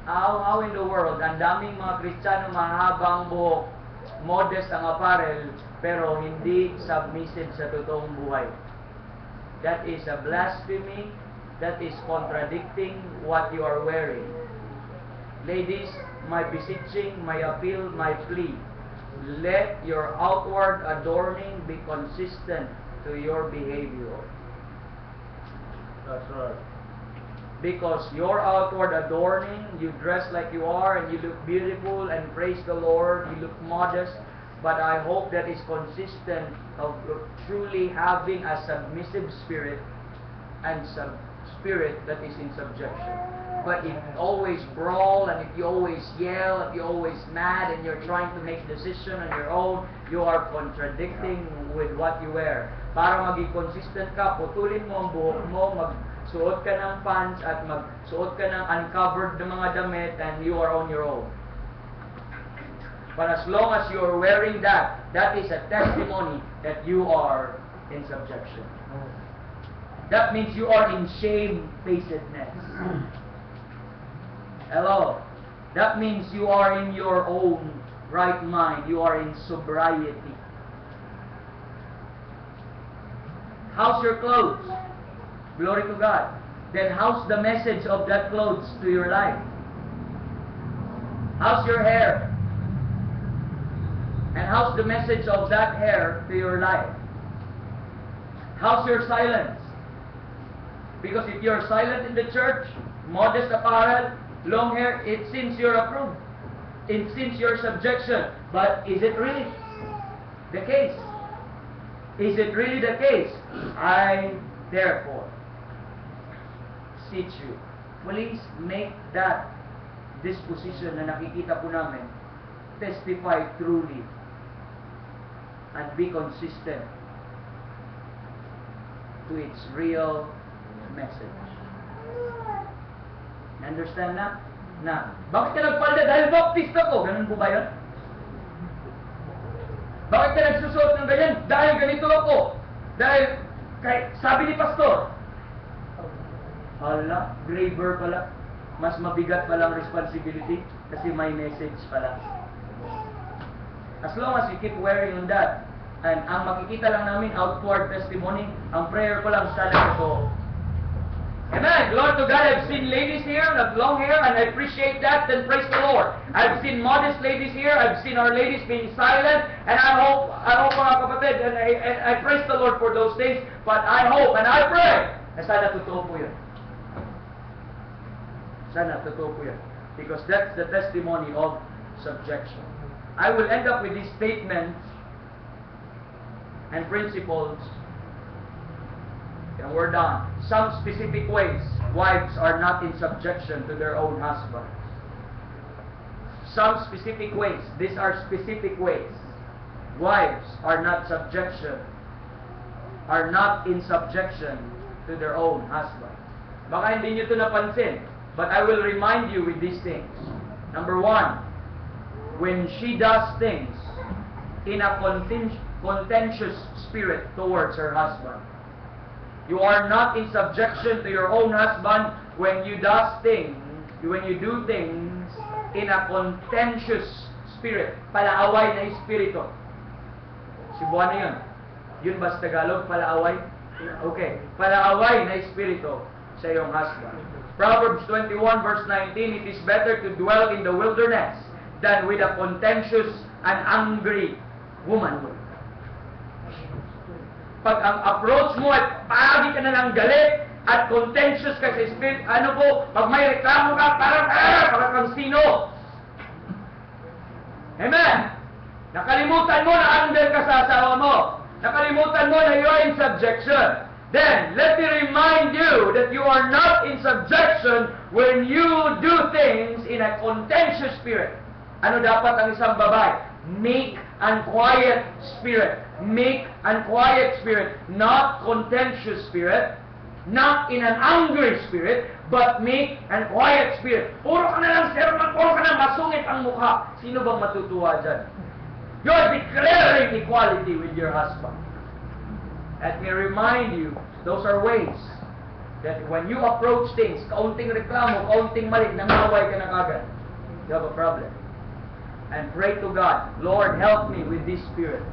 How in the world, ang daming mga Kristiyano mahabang buhok, modest ang apparel, pero hindi submissive sa totoong buhay. That is a blasphemy. That is contradicting what you are wearing. Ladies, my beseeching, my appeal, my plea, let your outward adorning be consistent to your behavior. That's right. Because your outward adorning, you dress like you are and you look beautiful and praise the Lord, you look modest, but I hope that is consistent of truly having a submissive spirit and spirit that is in subjection. But if you always brawl and if you always yell, if you're always mad and you're trying to make decision on your own, you are contradicting with what you wear. Para maging consistent ka, putulin mo ang buhok mo, magsuot ka ng pants at magsuot ka ng uncovered na mga damit, and you are on your own. But as long as you are wearing that, that is a testimony that you are in subjection. That means you are in shamefacedness. Hello. That means you are in your own right mind. You are in sobriety. How's your clothes? Glory to God. Then how's the message of that clothes to your life? How's your hair? And how's the message of that hair to your life? How's your silence? Because if you're silent in the church, modest apparel, long hair, it seems you're approved. It seems your subjection. But is it really the case? Is it really the case? I, therefore, beseech you, please make that disposition na nakikita po namin testify truly and be consistent to its real message. Understand na? Bakit ka nagpalda? Dahil baptista ko. Ganun po ba yun? Bakit ka nagsusuot ng ganyan? Dahil ganito ako. Dahil, sabi ni pastor. Hala, graver pala. Mas mabigat palang responsibility kasi may message pala. As long as you keep wearing on that, and ang makikita lang namin outward testimony, ang prayer ko lang sana ito. Amen. Glory to God. I've seen ladies here with long hair, and I appreciate that. Then praise the Lord. I've seen modest ladies here. I've seen our ladies being silent, and I hope mga kapatid, and I praise the Lord for those things. But I hope and I pray na sana totoo po yun. Sana totoo po yun. Because that's the testimony of subjection. I will end up with these statements and principles. And we're done. Some specific ways wives are not in subjection to their own husbands. Some specific ways. These are specific ways. Wives are not in subjection to their own husband. Baka hindi nyo ito napansin. But I will remind you with these things. Number one, when she does things in a contentious spirit towards her husband. You are not in subjection to your own husband when you do things in a contentious spirit. Palaaway na espiritu. Cebuano yun. Yun ba sa Tagalog? Palaaway? Okay. Palaaway na espiritu sa iyong husband. Proverbs 21 verse 19, it is better to dwell in the wilderness than with a contentious and angry woman. Pag ang approach mo ay paagi ka na ng galit at contentious ka sa spirit, pag may reklamo ka, parang kang sino. Amen. Nakalimutan mo na under ka sa asawa mo. Nakalimutan mo na you are in subjection. Then, let me remind you that you are not in subjection when you do things in a contentious spirit. Ano dapat ang isang babae? Meek and quiet spirit. Meek and quiet spirit. Not contentious spirit. Not in an angry spirit, but meek and quiet spirit. Puro ka na lang sermon, puro ka na masungit ang mukha. Sino bang matutuwa dyan? You're declaring equality with your husband. Let me remind you, those are ways that when you approach things, kaunting reklamo, kaunting mali, nangaway ka na kagad. You have a problem. and pray to God, Lord, help me with this spirit.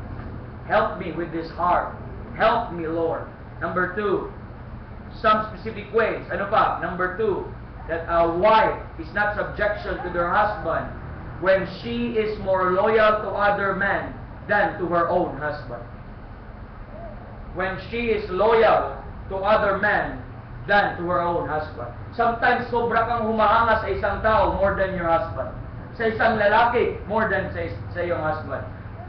Help me with this heart. Help me, Lord. Number 2, some specific ways. Ano pa? Number 2, that a wife is not subjection to their husband when she is more loyal to other men than to her own husband. When she is loyal to other men than to her own husband. Sometimes sobra kang humahanga sa isang tao more than your husband. Sa isang lalaki more than sa iyong husband.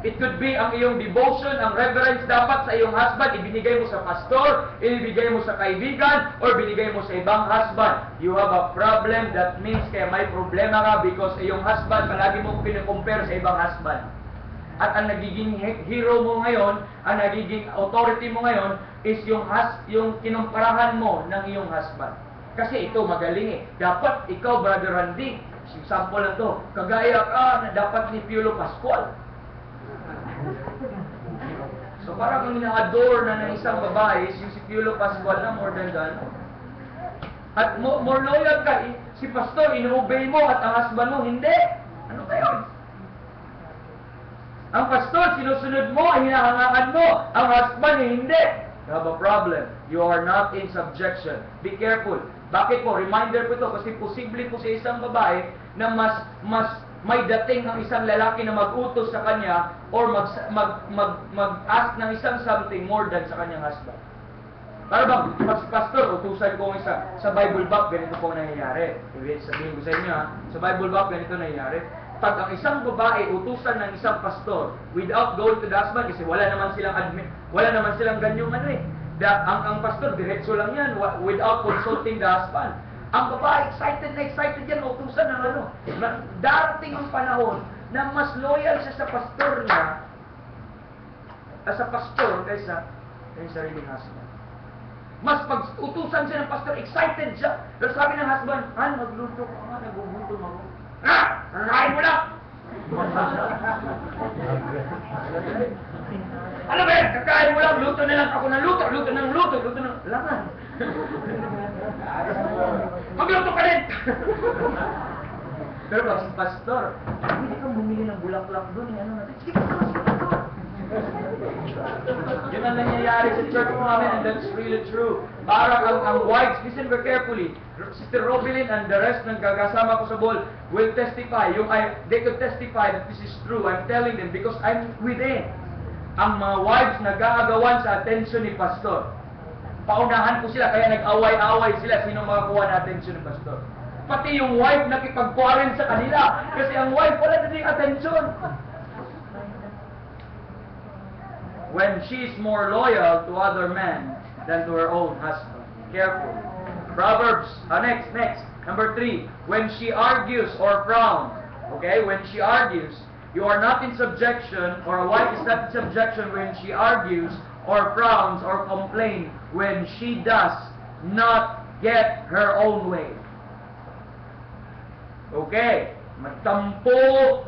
It could be ang iyong devotion, ang reverence dapat sa iyong husband, ibinigay mo sa pastor, ibigay mo sa kaibigan, or binigay mo sa ibang husband. You have a problem, that means kaya may problema ka because iyong husband, palagi mo pinakompare sa ibang husband. At ang nagiging hero mo ngayon, ang nagiging authority mo ngayon, is yung kinumparahan mo ng iyong husband. Kasi ito magaling eh. Dapat ikaw, Brother Randy, example lang to, kagaya ka na dapat ni Piolo Pascual. So parang kung ina-adore na ng isang babae is yung si Piolo Pascual na more than that. At more loyal ka, si pastor, ino-obey mo at ang husband mo, hindi. Ano kayo? Ang pastor, sinusunod mo, hinahangaan mo. Ang husband, hindi. You have a problem. You are not in subjection. Be careful. Bakit po? Reminder po ito kasi posible po sa isang babae na mas may dating ang isang lalaki na mag-utos sa kanya or mag-ask ng isang something more than sa kanyang husband. Para bang, pastor, utusan ko isa sa Bible Box, ganito po nangyayari. Sabihin ko sa inyo, sa Bible Box, ganito nangyayari. Pag ang isang babae utusan ng isang pastor without going to the husband, kasi wala naman silang ganyong ano eh. Ang pastor, diretso lang yan, without consulting the husband. Ang babae, excited na excited yan, utusan ng ano. Darating ang panahon na mas loyal siya sa pastor niya, kaysa sariling husband. Mas pag utusan siya ng pastor, excited siya. Pero sabi ng husband, magluto ko nga, nagugutom ako. Rarahin mo lang! Ano ba yan? Kakain mo lang, luto na lang ako ng luto ng langan. Magluto ka rin! Pero pag si pastor, hindi ka bumili ng bulaklak doon, ano natin, sige pa, yun ang nangyayari sa church namin, and that's really true. Para ang wives, listen very carefully, Sister Robilyn and the rest ng kasama ko sa ball will testify. They could testify that this is true. I'm telling them because I'm within. Ang mga wives nag-aagawan sa atensyon ni pastor. Paunahan ko sila, kaya nag-away-away sila sino makakuha na atensyon ni pastor. Pati yung wife nakipag-quarrel sa kanila kasi ang wife wala na din atensyon. When she's more loyal to other men than to her own husband. Careful. Proverbs, next. Number 3, when she argues or frowns. Okay, when she argues, you are not in subjection, or a wife is not in subjection when she argues or frowns or complains when she does not get her own way. Okay, magtampo,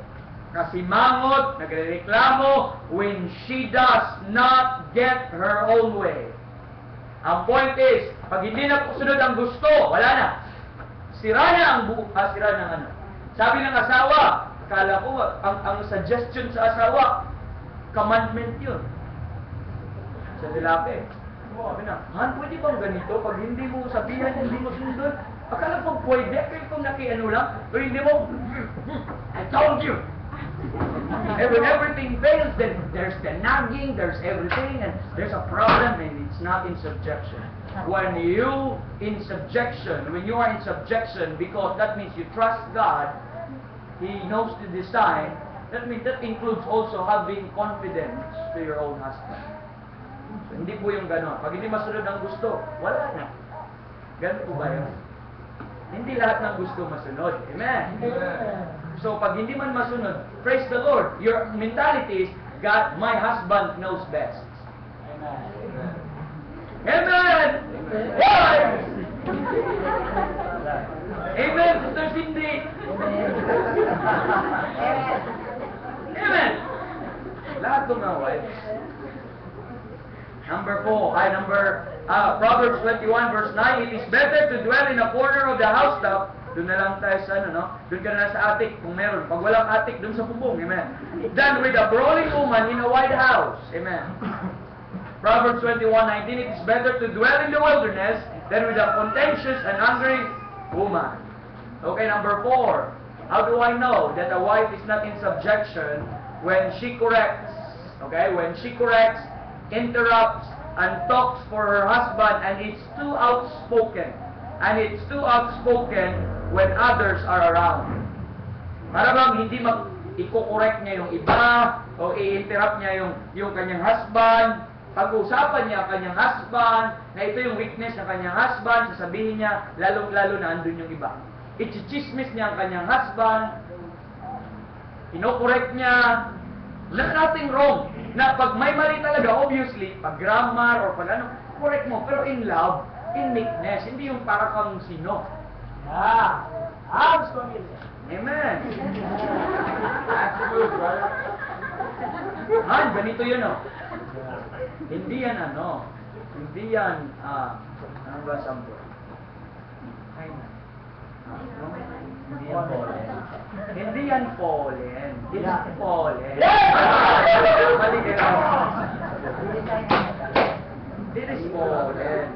kasimangot, nagrereklamo when she does not get her own way. Ang point is, pag hindi na sunod ang gusto, wala na. Sira na ang buo, sira ng ano. Sabi ng asawa, akala ko, ang suggestion sa asawa, commandment yun. Sa lalaki. Sabi na, Han, pwede bang ganito? Pag hindi mo sabihan, hindi mo sunod, akala ko pwede, kaya kung nakiano lang, pero hindi mo, I told you. And when everything fails, then there's the nagging, there's everything, and there's a problem, and it's not in subjection. When you are in subjection, because that means you trust God, He knows to decide, that means that includes also having confidence to your own husband. So, hindi po yung gano'n. Pag hindi masunod ang gusto, wala na. Ganun po ba yun? Hindi lahat ng gusto masunod. Amen? So, pag hindi man masunod, praise the Lord. Your mentality is, God, my husband knows best. Amen. Amen! Why? Amen, Sister Cindy! Amen! Lahat ng mga wives. Number 4, Proverbs 21 verse 9, it is better to dwell in a corner of the housetop doon na lang tayo sa ano, no? Doon ka na sa attic kung meron. Pag walang attic, doon sa bubong. Amen. Than with a brawling woman in a white house. Amen. Proverbs 21:19, it is better to dwell in the wilderness than with a contentious and hungry woman. Okay, number 4. How do I know that a wife is not in subjection when she corrects? Okay, when she corrects, interrupts, and talks for her husband, and it's too outspoken. And it's too outspoken when others are around. Para bang hindi i-correct niya yung iba, o i-interrupt niya yung kanyang husband. Pag-usapan niya ang kanyang husband, na ito yung weakness ng kanyang husband, sasabihin niya, lalong-lalo na andun yung iba. I-chismis niya ang kanyang husband, ino-correct niya, nothing wrong. Na pag may mali talaga, obviously, pag grammar or pag ano, correct mo. Pero in love, in meekness, hindi yung para kang sino. Yeah. Arms familiar. Amen. That's good, brother. Han, ganito yun, oh. Hindi yan ano, hindi yan, ano ba sample? Hindi yan pollen. Hindi yan pollen. It's pollen. Mali kayo. It is pollen.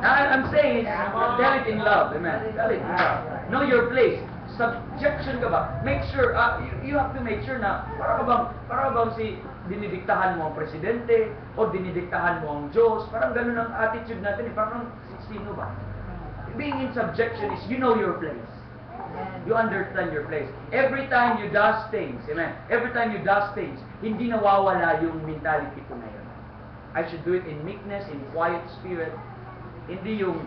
I'm saying, tell it in love. Amen. Tell it in love. Know your place. Subjection ka ba? Make sure, you have to make sure na para bang si dinidiktahan mo ang presidente o dinidiktahan mo ang Diyos. Parang ganun ang attitude natin. Parang sino ba? Being in subjection is you know your place. You understand your place. Every time you does things, amen. Every time you does things, hindi nawawala yung mentality ko na yun. I should do it in meekness, in quiet spirit. Hindi yung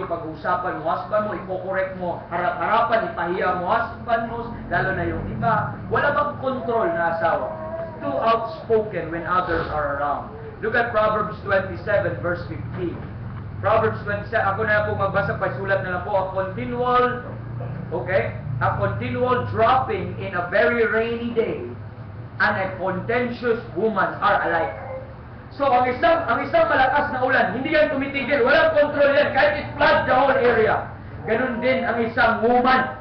pag-uusapan mo, husband mo, ipo-correct mo, harap-harapan, ipahiya mo, husband mo, lalo na yung iba. Wala bang control na asawa? Too outspoken when others are around. Look at Proverbs 27 verse 15. Proverbs 27, ako na po magbasa, pasulat na lang po, a continual dropping in a very rainy day and a contentious woman are alike. So, ang isang malakas na ulan, hindi yan tumitigil, walang control yan, kahit it flood the whole area. Ganun din ang isang woman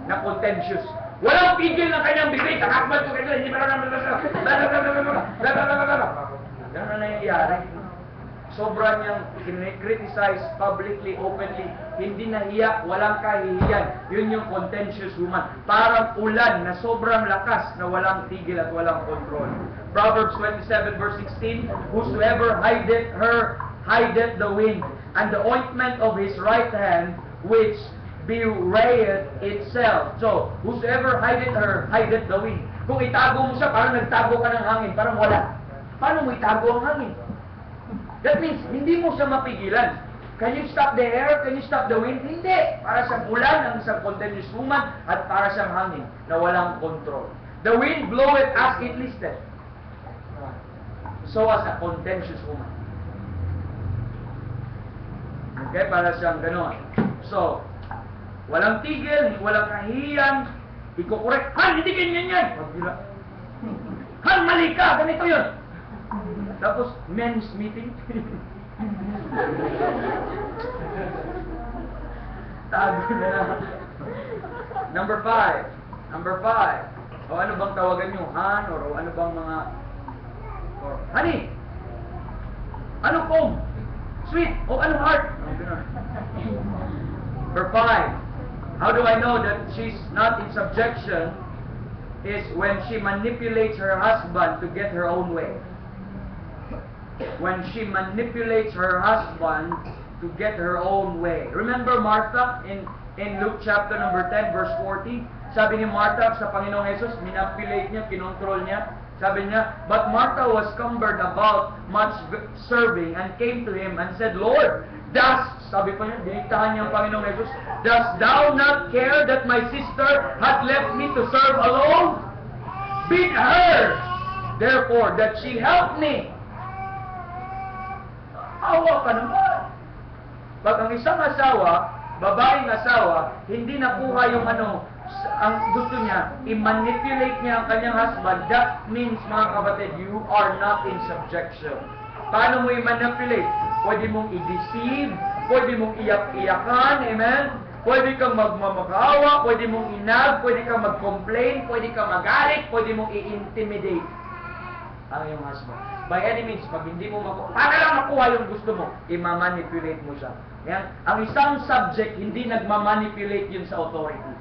na contentious. Walang pigil ng kanyang bibig, nakakmal ko kayo, hindi ba naman ganun na nangyayari. Sobra niyang criticize publicly, openly, hindi nahiya, walang kahihiyan. Yun yung contentious woman. Parang ulan na sobrang lakas na walang tigil at walang control. Proverbs 27 verse 16, whosoever hideth her, hideth the wind, and the ointment of his right hand, which bewrayeth itself. So, whosoever hideth her, hideth the wind. Kung itago mo siya, parang nagtago ka ng hangin, parang wala. Paano mo itago ang hangin? That means, hindi mo siya mapigilan. Can you stop the air? Can you stop the wind? Hindi. Para siyang ulan, ang isang contentious woman, at para siyang hangin na walang control. The wind bloweth as it listeth. So as a contentious woman. Okay, para siyang gano'n. So, walang tigil, walang kahiyan, iko-correct. Han, hindi ganyan yan! Han, mali ka! Ganito yun! Tapos, men's meeting. Tago na lang. Number 5. O ano bang tawagan nyo? Han? Or ano bang mga... Or, honey! Ano comb? Sweet! O ano heart? Number 5. How do I know that she's not in subjection? Is when she manipulates her husband to get her own way. When she manipulates her husband to get her own way. Remember Martha in Luke chapter number 10 verse 40? Sabi ni Martha sa Panginoong Jesus, manipulate niya, kinontrol niya. Sabi niya, but Martha was cumbered about much serving and came to him and said, Lord, sabi pa niya, diniktahan niya ang Panginoong Jesus, dost thou not care that my sister hath left me to serve alone? Bid her, therefore, that she help me. Awa ka naman. Pag ang isang asawa, babaeng asawa, hindi nakuha yung ang gusto niya, i-manipulate niya ang kanyang husband, that means, mga kapatid, you are not in subjection. Paano mo i-manipulate? Pwede mong i-deceive, pwede mong iyak-iyakan, amen? pwede kang magmamakaawa, pwede mong inag, pwede kang mag-complain, pwede kang magalit, pwede mong i-intimidate ang iyong husband. By any means, pag hindi mo para lang makuha yung gusto mo, i-manipulate mo siya. Yan. Ang isang subject, hindi nagmamanipulate yun sa authority.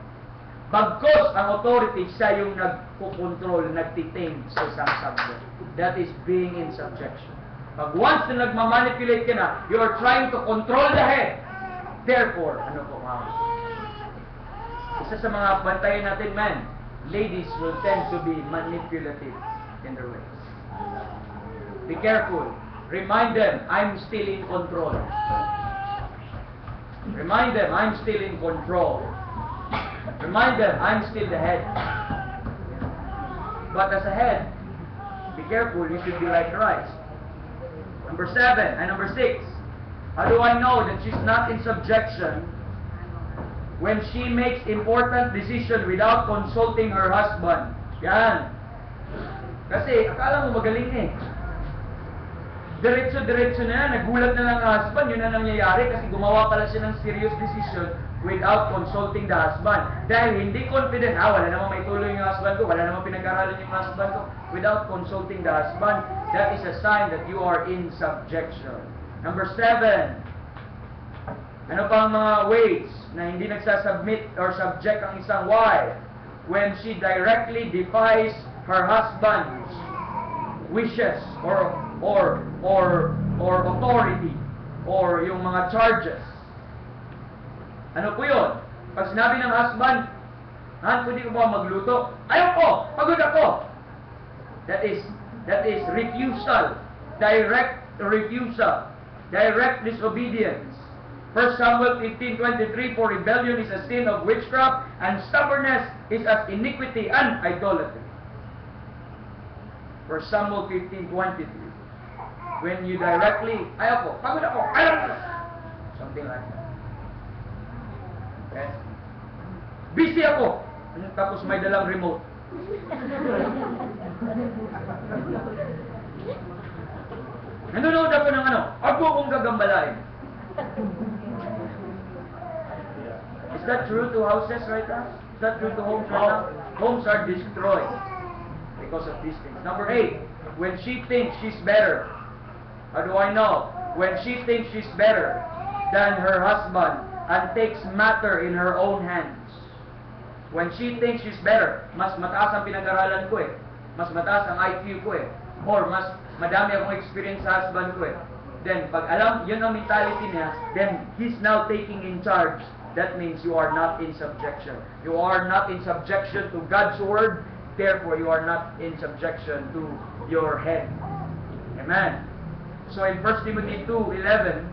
Bagkos ang authority, siya yung nagkukontrol, nagtitain sa isang subject. That is being in subjection. Pag once na nagmamanipulate ka na, you are trying to control the head. Therefore, ano po mga isa sa mga bantayan natin, man, ladies will tend to be manipulative in their ways. Be careful. Remind them, I'm still in control. Remind them, I'm still in control. Remind them, I'm still the head. But as a head, be careful, you should be like Christ. Number 7 and number 6. How do I know that she's not in subjection? When she makes important decision without consulting her husband. Yan. Kasi, akala mo magaling eh. Diretso-diretso na yan, nagulat na lang ang husband, yun na nangyayari kasi gumawa pala siya ng serious decision without consulting the husband. Dahil hindi confident, wala namang may tulong yung husband ko, wala namang pinag-aralan yung husband ko. Without consulting the husband, that is a sign that you are in subjection. Number 7, ano pa ang mga ways na hindi nagsasubmit or subject ang isang wife? When she directly defies her husband's wishes or authority or yung mga charges. Ano po yun? Pag sinabi ng husband, pwede ko ba magluto? Ayoko! Pagod ako! That is refusal. Direct refusal. Direct disobedience. 1 Samuel 15:23, for rebellion is a sin of witchcraft, and stubbornness is as iniquity and idolatry. 1 Samuel 15:23. When you directly, ayoko, pagod ako, ayoko. Something like that. Okay? Busy ako. Tapos may dalang remote. Nanonood ako ng ako kong gagambalain. Is that true to houses right now? Is that true to homes right now? Homes are destroyed because of these things. Number 8, when she thinks she's better. How do I know? When she thinks she's better than her husband and takes matter in her own hands. When she thinks she's better, mas mataas ang pinag-aralan ko eh. Mas mataas ang IQ ko eh. Or mas madami akong experience sa husband ko eh. Then, pag alam, yun ang mentality niya, then he's now taking in charge. That means you are not in subjection. You are not in subjection to God's word. Therefore, you are not in subjection to your head. Amen. So in 1 Timothy 2:11,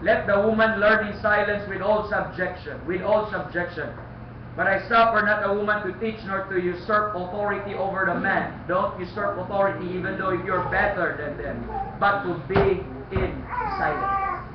let the woman learn in silence with all subjection. With all subjection. But I suffer not a woman to teach nor to usurp authority over the man. Don't usurp authority even though if you're better than them. But to be in silence.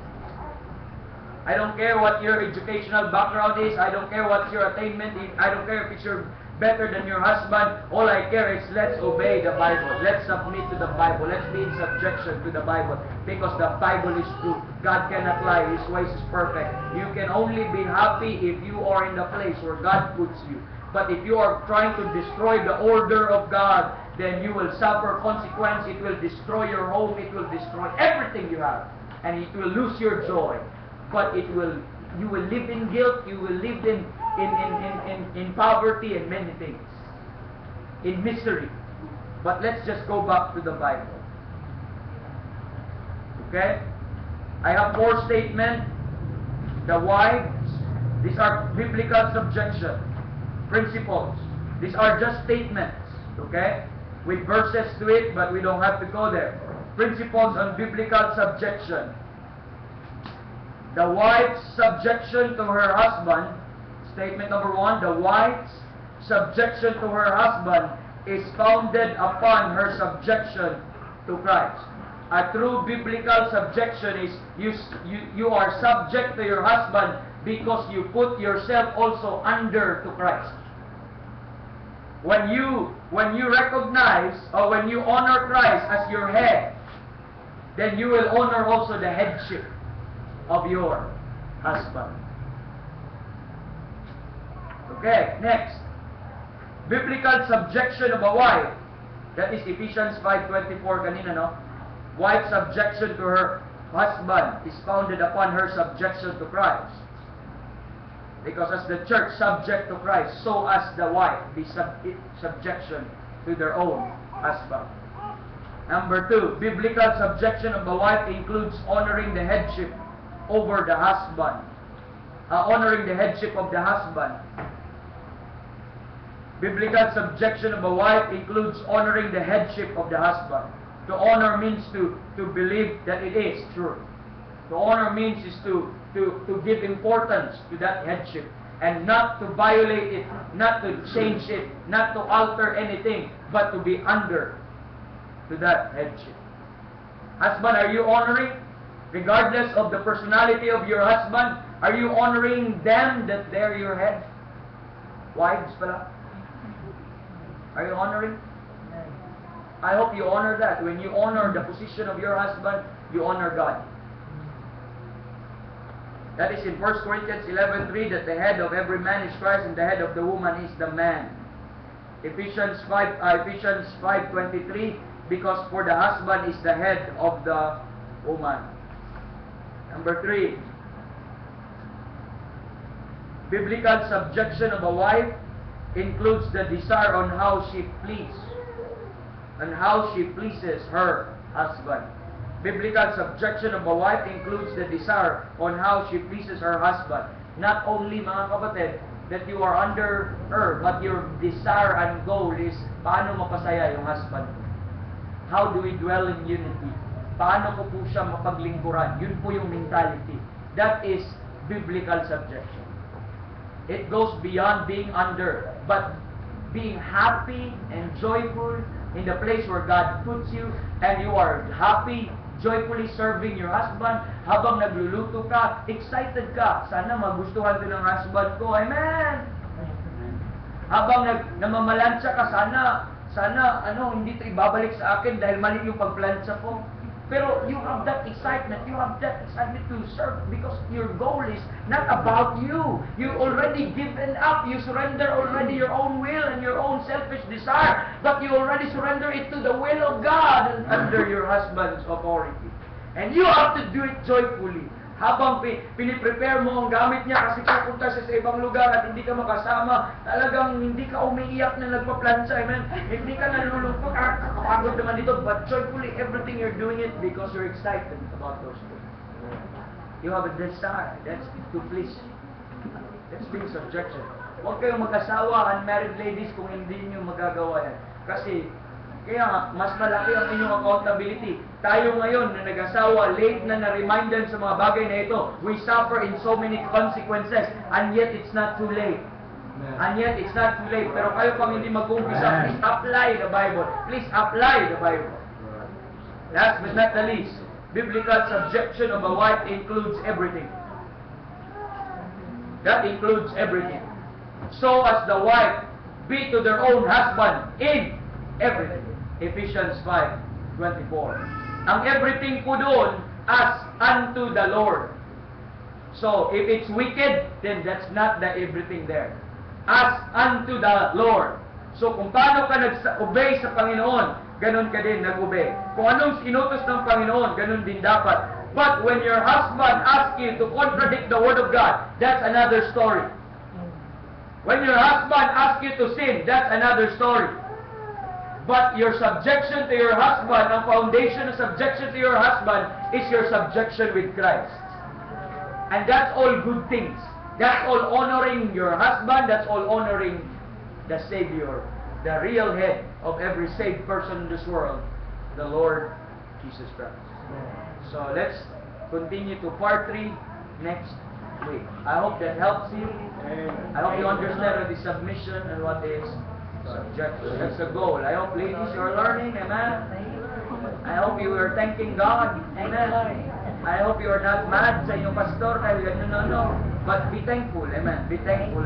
I don't care what your educational background is. I don't care what your attainment is. I don't care if you're better than your husband. All I care is let's obey the Bible. Let's submit to the Bible. Let's be in subjection to the Bible. Because the Bible is true. God cannot lie. His ways is perfect. You can only be happy if you are in the place where God puts you. But if you are trying to destroy the order of God, then you will suffer consequence. It will destroy your home. It will destroy everything you have. And it will lose your joy. But you will live in guilt. You will live in poverty and many things. In misery. But let's just go back to the Bible. Okay? I have 4 statements. The wives, these are biblical subjection principles. These are just statements. Okay? With verses to it, but we don't have to go there. Principles on biblical subjection. The wife's subjection to her husband. Statement number 1, the wife's subjection to her husband is founded upon her subjection to Christ. A true biblical subjection is you are subject to your husband because you put yourself also under to Christ. When you recognize or when you honor Christ as your head, then you will honor also the headship of your husband. Okay, next. Biblical subjection of a wife. That is Ephesians 5:24 kanina, no? Wife subjection to her husband is founded upon her subjection to Christ. Because as the church subject to Christ, so as the wife be subjection to their own husband. Number 2, biblical subjection of a wife includes honoring the headship over the husband. Honoring the headship of the husband. Biblical subjection of a wife includes honoring the headship of the husband. To honor means to believe that it is true. To honor means is to give importance to that headship and not to violate it, not to change it, not to alter anything, but to be under to that headship. Husband, are you honoring? Regardless of the personality of your husband, are you honoring them that they're your head? Wives pala. Are you honoring? I hope you honor that. When you honor the position of your husband, you honor God. That is in 1 Corinthians 11:3 that the head of every man is Christ and the head of the woman is the man. Ephesians 5:23 because for the husband is the head of the woman. Number 3. Biblical subjection of a wife includes the desire on how she pleases her husband. Biblical subjection of a wife includes the desire on how she pleases her husband. Not only, mga kapatid, that you are under her, but your desire and goal is paano mapasaya yung husband. How do we dwell in unity? Paano ko po siya mapaglingkuran? Yun po yung mentality. That is biblical subjection. It goes beyond being under, but being happy and joyful in the place where God puts you, and you are happy, joyfully serving your husband. Habang nagluluto ka, excited ka. Sana magustuhan ko ng husband ko. Amen! Habang namamalansya ka, sana hindi ito ibabalik sa akin dahil mali yung pagplansya ko. Pero you have that excitement to serve because your goal is not about you. You already given up. You surrender already your own will and your own selfish desire. But you already surrender it to the will of God and under your husband's authority. And you have to do it joyfully. Habang piniprepare mo ang gamit niya kasi pupunta siya sa ibang lugar at hindi ka makasama, talagang hindi ka umiiyak na nagpa-plancha, amen? Hindi ka nalulungkot, kapagod naman dito, but joyfully everything you're doing it because you're excited about those things. You have a desire, that's to please. That's being subjection. Huwag kayong mag-asawa, unmarried ladies, kung hindi niyo magagawa yan. Kasi, kaya mas malaki ang inyong accountability. Tayo ngayon na nag-asawa, late na na-remindan sa mga bagay na ito. We suffer in so many consequences, and yet it's not too late. And yet it's not too late. Pero kayo pang hindi mag-umpisa, please apply the Bible. Please apply the Bible. Last but not the least, biblical subjection of a wife includes everything. That includes everything. So as the wife be to their own husband in everything. Ephesians 5:24. Ang everything po doon, as unto the Lord. So, if it's wicked, then that's not the everything there. As unto the Lord. So, kung paano ka nag-obey sa Panginoon, ganun ka din nag-obey. Kung anong inutos ng Panginoon, ganun din dapat. But when your husband asks you to contradict the Word of God, that's another story. When your husband asks you to sin, that's another story. But your subjection to your husband, ang foundation of subjection to your husband is your subjection with Christ. And that's all good things. That's all honoring your husband. That's all honoring the Savior, the real head of every saved person in this world, the Lord Jesus Christ. So let's continue to part 3 next week. I hope that helps you. I hope you understand what is submission and what is subjection. That's the goal. I hope, ladies, you are learning. Amen. I hope you are thanking God. Amen. I hope you are not mad sa inyong pastor kahit ganun. But be thankful. Amen. Be thankful.